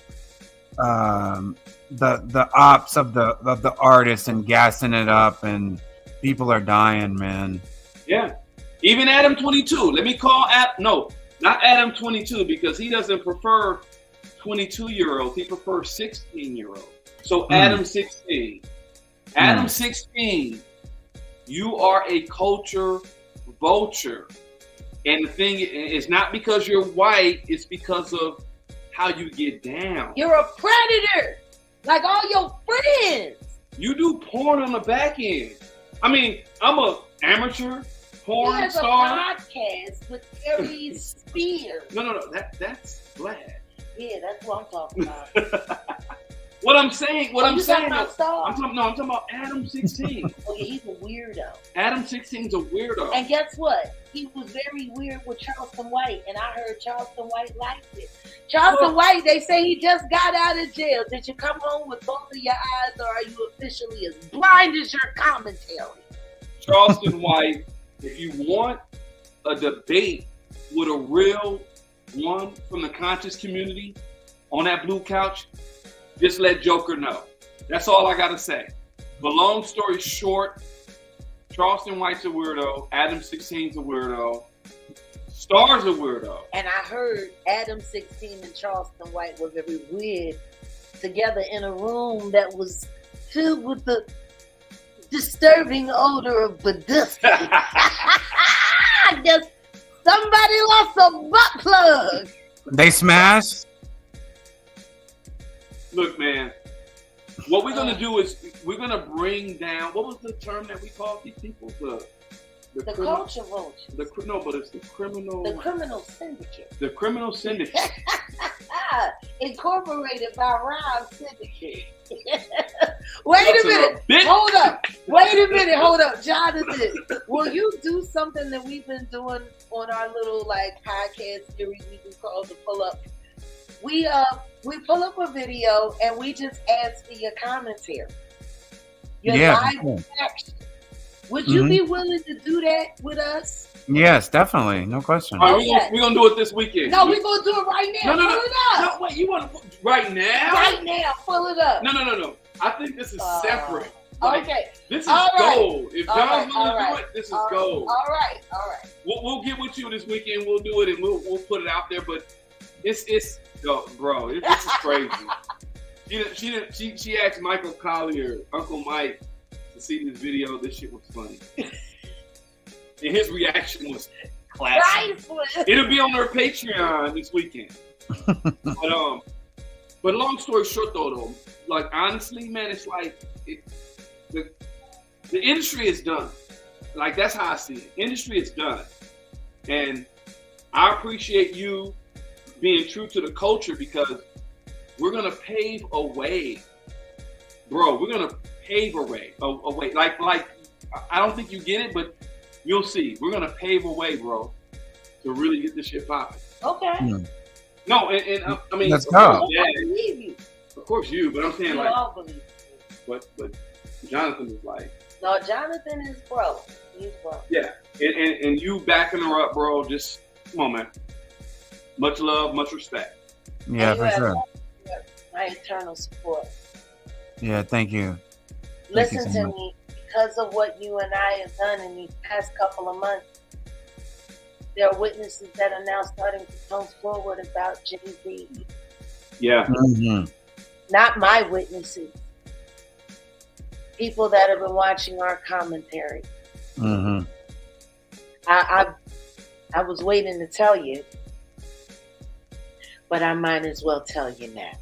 C: the ops of the artists and gassing it up, and people are dying, man.
A: Yeah. Even Adam 22. Let me call not Adam 22, because he doesn't prefer 22-year-olds. He prefers 16-year-olds. So Adam 16. Adam 16, you are a culture vulture. And the thing is not because you're white, it's because of how you get down.
E: You're a predator, like all your friends.
A: You do porn on the back end. I mean, I'm a amateur porn star.
E: A podcast with Aries Spears.
A: No. That's Vlad.
E: Yeah, that's what I'm talking about.
A: What I'm saying.
E: Talking about Star?
A: I'm talking about Adam 16.
E: Okay, he's a weirdo.
A: Adam 16's a weirdo.
E: And guess what? He was very weird with Charleston White, and I heard Charleston White liked it. Charleston White, they say he just got out of jail. Did you come home with both of your eyes, or are you officially as blind as your commentary?
A: Charleston White, if you want a debate with a real one from the conscious community on that blue couch, just let Joker know. That's all I gotta say. But long story short, Charleston White's a weirdo. Adam 16's a weirdo. Star's a weirdo.
E: And I heard Adam 16 and Charleston White were very weird together in a room that was filled with the disturbing odor of Badusky. I guess somebody lost a butt plug.
C: They smashed.
A: Look, man, what we're going to do is we're going to bring down, what was the term that we called these people? The
E: culture vulture.
A: No, but it's the criminal.
E: The criminal syndicate.
A: The criminal syndicate.
E: Incorporated by Rhyme Syndicate. Wait a minute. Hold up. Wait a minute. Hold up. Jonathan, will you do something that we've been doing on our little like podcast series we can call the pull up? We pull up a video and we just ask for your commentary. Your live reaction. Would you be willing to do that with us?
C: Yes, definitely. No question.
A: All right, we're going to do it this weekend.
E: No, we're going to do it right now.
A: No.
E: Pull it up.
A: No, wait, you want to right now?
E: Right now. Pull it up.
A: No. I think this is separate.
E: Okay.
A: This is gold. If John's going to do it, this is gold.
E: All right.
A: We'll get with you this weekend. We'll do it and we'll put it out there. But it's this is crazy. She asked Michael Collier, Uncle Mike, to see this video. This shit was funny. And his reaction was classic. It'll be on their Patreon this weekend. But long story short, though, like honestly, man, it's like the industry is done. Like, that's how I see it. Industry is done. And I appreciate you being true to the culture, because we're going to pave a way. Bro, we're going to pave a way. Like, I don't think you get it, but you'll see. We're going to pave a way, bro, to really get this shit popping.
E: Okay.
A: No, and I mean,
C: let's
A: go.
E: I believe you.
A: Of course you, but I'm saying,
E: We
A: like,
E: all believe you.
A: but Jonathan is like,
E: No, Jonathan is bro. He's bro.
A: yeah, and you backing her up, bro. Just come on, man. Much love, much respect.
C: Yeah,
E: And you
C: for
E: have
C: sure.
E: my eternal support.
C: Yeah, thank you.
E: Listen
C: so
E: to
C: much.
E: me, because of what you and I have done in these past couple of months, there are witnesses that are now starting to come forward about Jay-Z.
A: Yeah.
C: Mhm.
E: Not my witnesses. People that have been watching our commentary.
C: Mhm.
E: I was waiting to tell you, but I might as well tell you now.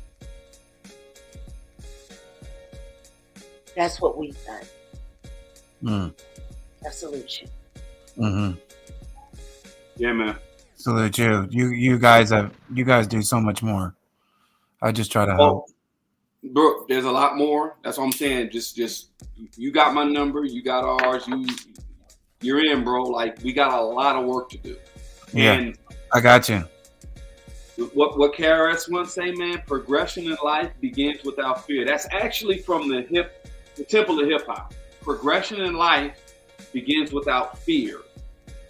E: That's what we've done.
C: Mm.
E: I salute you.
C: Mhm.
A: Yeah, man.
C: Salute you. You guys do so much more. I just try to help.
A: Bro, there's a lot more. That's what I'm saying. Just you got my number, you got ours, you're in, bro. Like, we got a lot of work to do.
C: Yeah,
A: And
C: I got you.
A: what KRS once say, man, progression in life begins without fear. That's actually from the temple of hip hop. Progression in life begins without fear.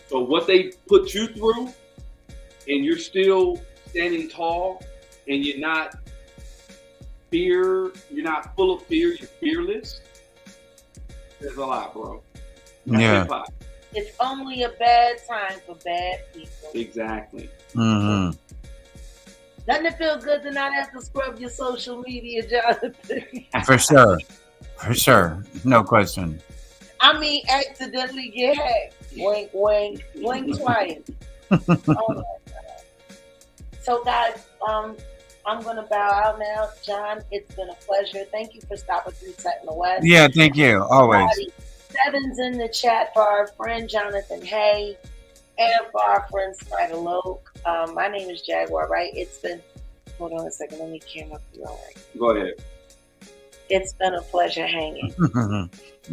A: So what they put you through, and you're still standing tall, and you're not full of fear, you're fearless. There's a lot, bro.
C: Yeah.
A: Hip-hop.
E: It's only a bad time for bad people.
A: Exactly.
C: Mhm.
E: Doesn't it feel good to not have to scrub your social media, Jonathan?
C: For sure. For sure. No question.
E: I mean, accidentally get hacked. Wink, wink, blink twice. Oh my God. So, guys, I'm gonna bow out now. John, it's been a pleasure. Thank you for stopping through Set in the West.
C: Yeah, thank you. Always.
E: Sevens in the chat for our friend Jonathan Hay and for our friend Spider Loc. My name is Jaguar Wright. It's been, hold on a second, let me camera you. All right.
A: Go ahead.
E: It's been a pleasure hanging.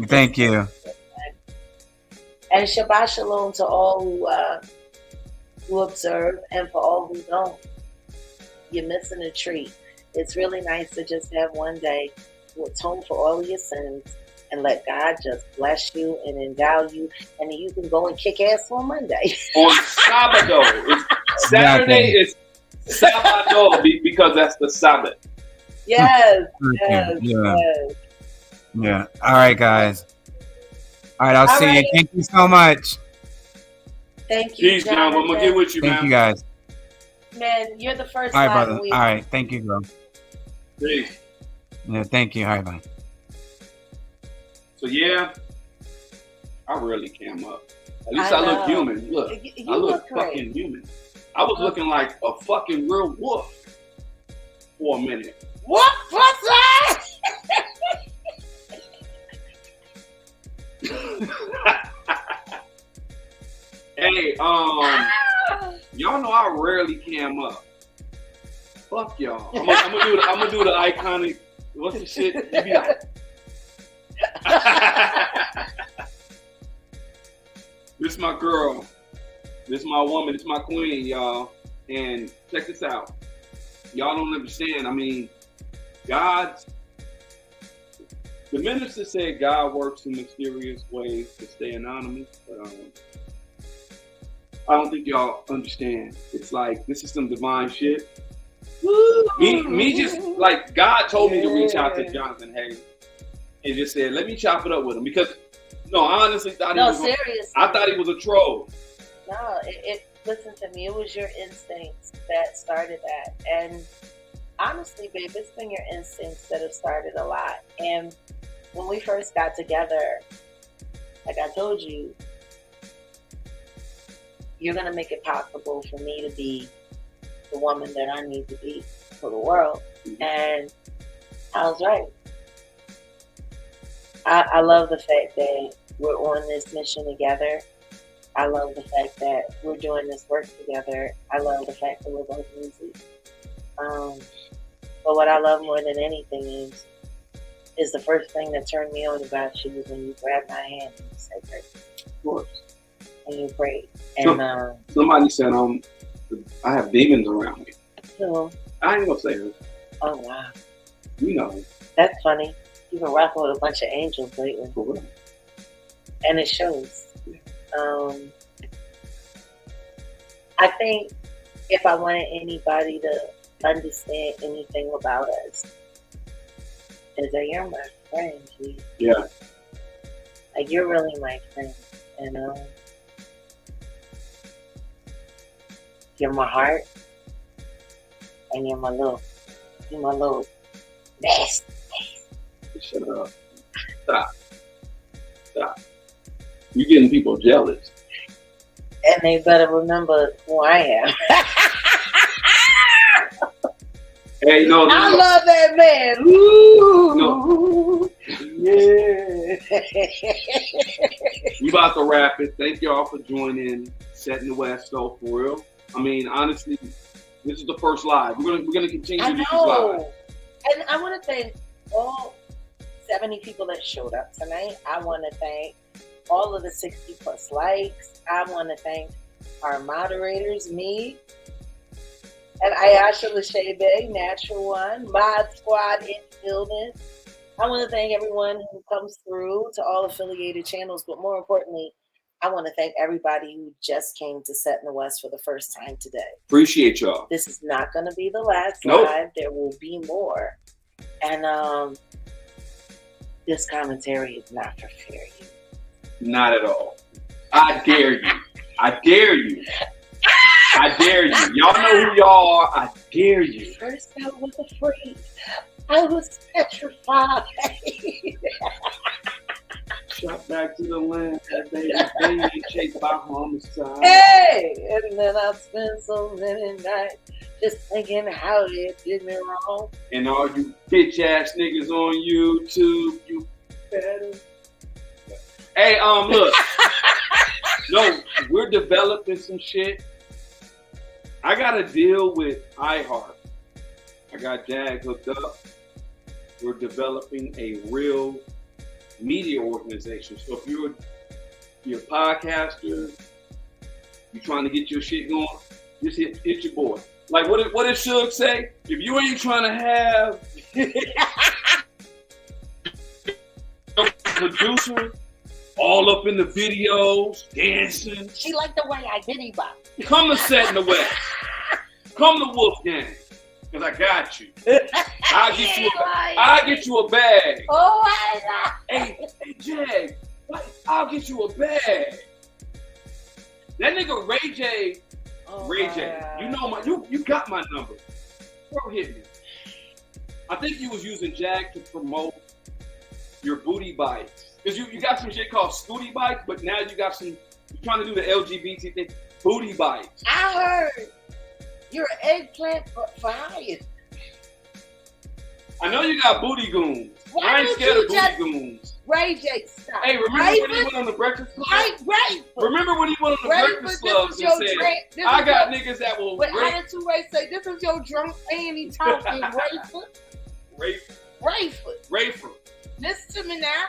C: Thank you.
E: And Shabbat Shalom to all who observe, and for all who don't. You're missing a treat. It's really nice to just have one day to atone for all of your sins and let God just bless you and endow you, and then you can go and kick ass on Monday.
A: On Sabado. Saturday is Sabado because that's the Sabbath.
E: Yes,
C: Yeah.
E: yes.
C: Yeah. All right, guys. All right, I'll
E: All
C: see
E: right.
C: you. Thank you so much.
E: Thank you,
A: Peace, man. I'm gonna get with you,
C: Thank
A: man.
C: you, guys.
E: Man, you're the first
C: All right,
E: live
C: brother.
E: week.
C: All right. Thank you, girl.
A: Peace.
C: Yeah, thank you. All right, bye.
A: So yeah, I really came up. At least
E: I
A: I look
E: know.
A: human. Look,
E: You
A: I look
E: great.
A: fucking human. I was looking like a fucking real wolf for a minute.
E: What? What's that?
A: Hey, y'all know I rarely cam up. Fuck y'all. I'm gonna do the iconic. What's the shit? You be like. This is my girl. This is my woman. This is my queen, y'all. And check this out. Y'all don't understand. I mean, the minister said God works in mysterious ways to stay anonymous, but I don't think y'all understand. It's like, this is some divine shit. Me just, like, God told me to reach out to Jonathan Hay and just said, let me chop it up with him. Because, no, I honestly thought
E: seriously.
A: I thought he was a troll.
E: No, listen to me. It was your instincts that started that. And honestly, babe, it's been your instincts that have started a lot. And when we first got together, like I told you, you're going to make it possible for me to be the woman that I need to be for the world. And I was right. I love the fact that we're on this mission together. I love the fact that we're doing this work together. I love the fact that we're both music. But what I love more than anything is the first thing that turned me on about you is when you grabbed my hand and you said, "Great."
A: Of course.
E: And you prayed. And
A: somebody said, I have demons around me.
E: so,
A: I ain't gonna say her.
E: oh wow,
A: You know.
E: that's funny. You've been rocking with a bunch of angels lately,
A: For real.
E: and it shows. I think if I wanted anybody to understand anything about us, is that you're my friend, G.
A: Yeah.
E: Like, you're really my friend, and you're my heart, and you're my little best.
A: Shut up. Stop. You're getting people jealous.
E: And they better remember who I am.
A: Hey, no.
E: I love that man. Ooh.
A: No.
E: Yeah.
A: We about to wrap it. Thank y'all for joining Set in the West, though, for real. I mean, honestly, this is the first live. We're gonna continue to do these live.
E: And I want to thank all 70 people that showed up tonight. I want to thank all of the 60 plus likes. I want to thank our moderators, me, and Ayasha Lashebe, Natural One, Mod Squad in building. I want to thank everyone who comes through to all affiliated channels, but more importantly, I want to thank everybody who just came to Set in the West for the first time today.
A: Appreciate y'all.
E: This is not going to be the last
A: Nope.
E: live. There will be more. And this commentary is not for fair use.
A: Not at all. I dare you. I dare you. I dare you. Y'all know who y'all are. I dare you.
E: First I was afraid. I was petrified.
A: Shot back to the land that they chased by homicide.
E: Hey! And then I spent so many nights just thinking how they did me wrong.
A: And all you bitch ass niggas on YouTube, you better. Hey, look. No, we're developing some shit. I got to deal with iHeart. I got Jag hooked up. We're developing a real media organization. So if you're a podcaster, you're trying to get your shit going, just hit your boy. Like what did Suge say? If you ain't trying to have a producer all up in the videos, dancing.
E: She liked the way I did bop.
A: Come to Set in the West. Come to Wolfgang. Because I got you. I'll get you a bag.
E: Oh, I know.
A: Hey, Jag, I'll get you a bag. That nigga Ray J, you know you got my number. Bro, hit me. I think you was using Jag to promote your booty bites. Because you got some shit called Scooty Bites, but now you got you're trying to do the LGBT thing. Booty bites.
E: I heard you're an eggplant for hire.
A: I know you got booty goons.
E: Why
A: I ain't
E: don't
A: scared
E: you
A: of
E: just-
A: booty goons.
E: Ray J, stop.
A: Hey, remember when he went on the Breakfast Club?
E: Right.
A: Remember when he went on the Breakfast Club and said, I got niggas that will
E: But
A: rape.
E: Attitude Ray say, this is your drunk panty talking Rayford. Listen to me now.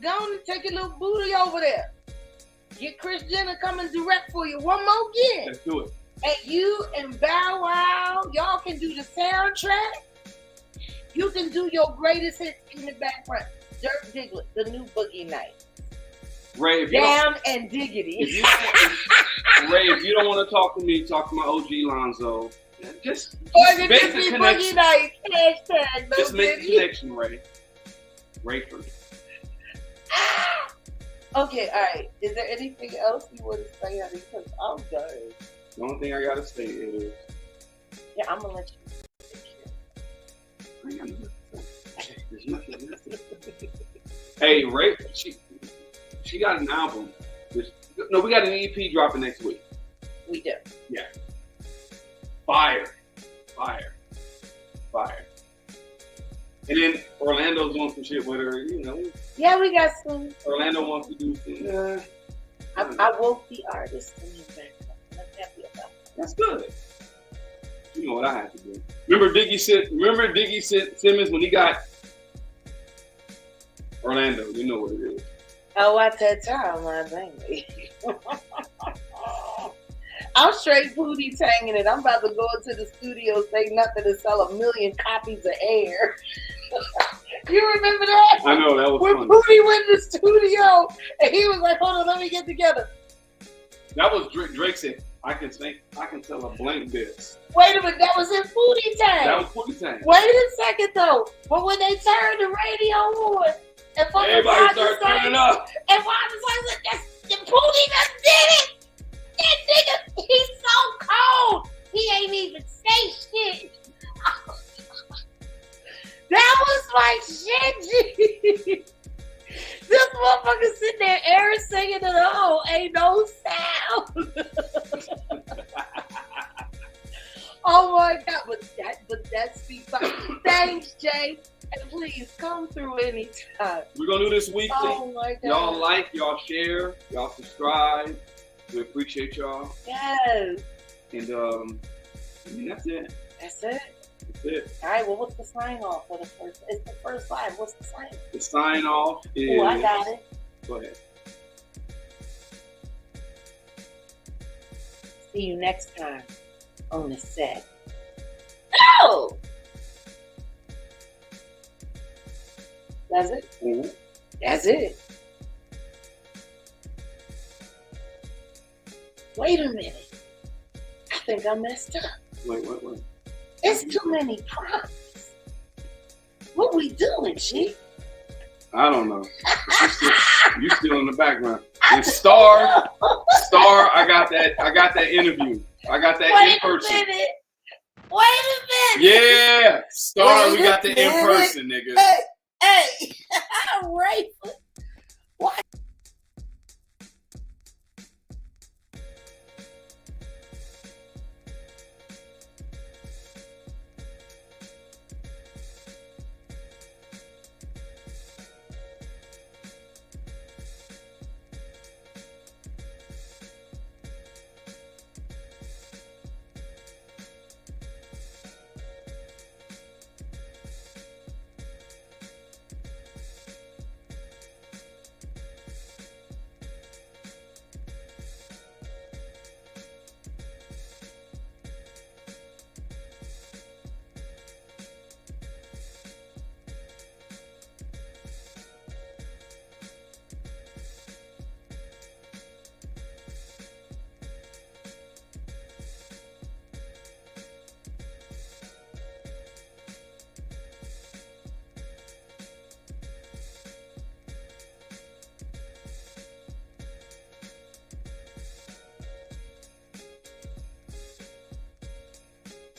E: Go on and take your little booty over there. Get Chris Jenner coming direct for you. One more again.
A: Let's do it.
E: And you and Bow Wow, y'all can do the soundtrack. You can do your greatest hits in the background. Dirk Diggler, the new Boogie Night.
A: Ray,
E: Damn and Diggity.
A: Ray, if you don't want to talk to me, talk to my OG Lonzo. Just
E: Or
A: make
E: just
A: the
E: be
A: connection.
E: Boogie Night. Hashtag no
A: Just make the
E: Diddy.
A: connection, Ray. Rayford.
E: Okay, all right. Is there anything else you want to say, honey? Because I'm done.
A: The only thing I gotta say is,
E: Yeah, I'm gonna let you take care.
A: Hey, Ray, she got an album. No, we got an EP dropping next week.
E: We do.
A: Yeah. Fire. And then Orlando's doing some shit with her, you know.
E: Yeah, we got some.
A: Orlando wants to do some.
E: I woke the artist in his back. I'm happy about that.
A: That's good. You know what I had to do. Remember Diggy Simmons when he got Orlando? You know what it is.
E: Oh, at that time, my baby. I'm straight booty tanging it. I'm about to go into the studio, say nothing, to sell 1 million copies of Air. You remember that?
A: I know, that was
E: when
A: funny.
E: Booty went to the studio and he was like, hold on, let me get together.
A: That was Drake said, I can sell a blank disc.
E: Wait a minute, that was in Booty Tang.
A: That was Booty Tang.
E: Wait a second though. But when they turned the radio on and
A: everybody started turning up.
E: And Bob was like, the Booty done did it. That nigga, he's so cold. He ain't even say shit. That was my shit, G. This motherfucker sitting there, Aaron singing it all, ain't no sound. Oh my God, but that's the fun. Thanks, Jay. And please come through anytime.
A: We're gonna do this weekly.
E: Oh my God.
A: Y'all like, y'all share, y'all subscribe. We appreciate y'all.
E: Yes.
A: And I mean, that's it.
E: That's it.
A: That's it.
E: All right, well, what's the sign off for the first? It's the first line. What's the sign?
A: The sign off is.
E: Oh, I got it.
A: Go ahead.
E: See you next time on the set. No! That's it?
A: Mm-hmm.
E: That's it. Wait a minute. I think I messed up.
A: Wait.
E: It's too many prompts. What we doing, G?
A: I don't know. You still in the background. And Star, I got that interview. I got that in person.
E: Wait a minute.
A: Yeah, Star, we got the in person, nigga.
E: Hey, I'm right. What?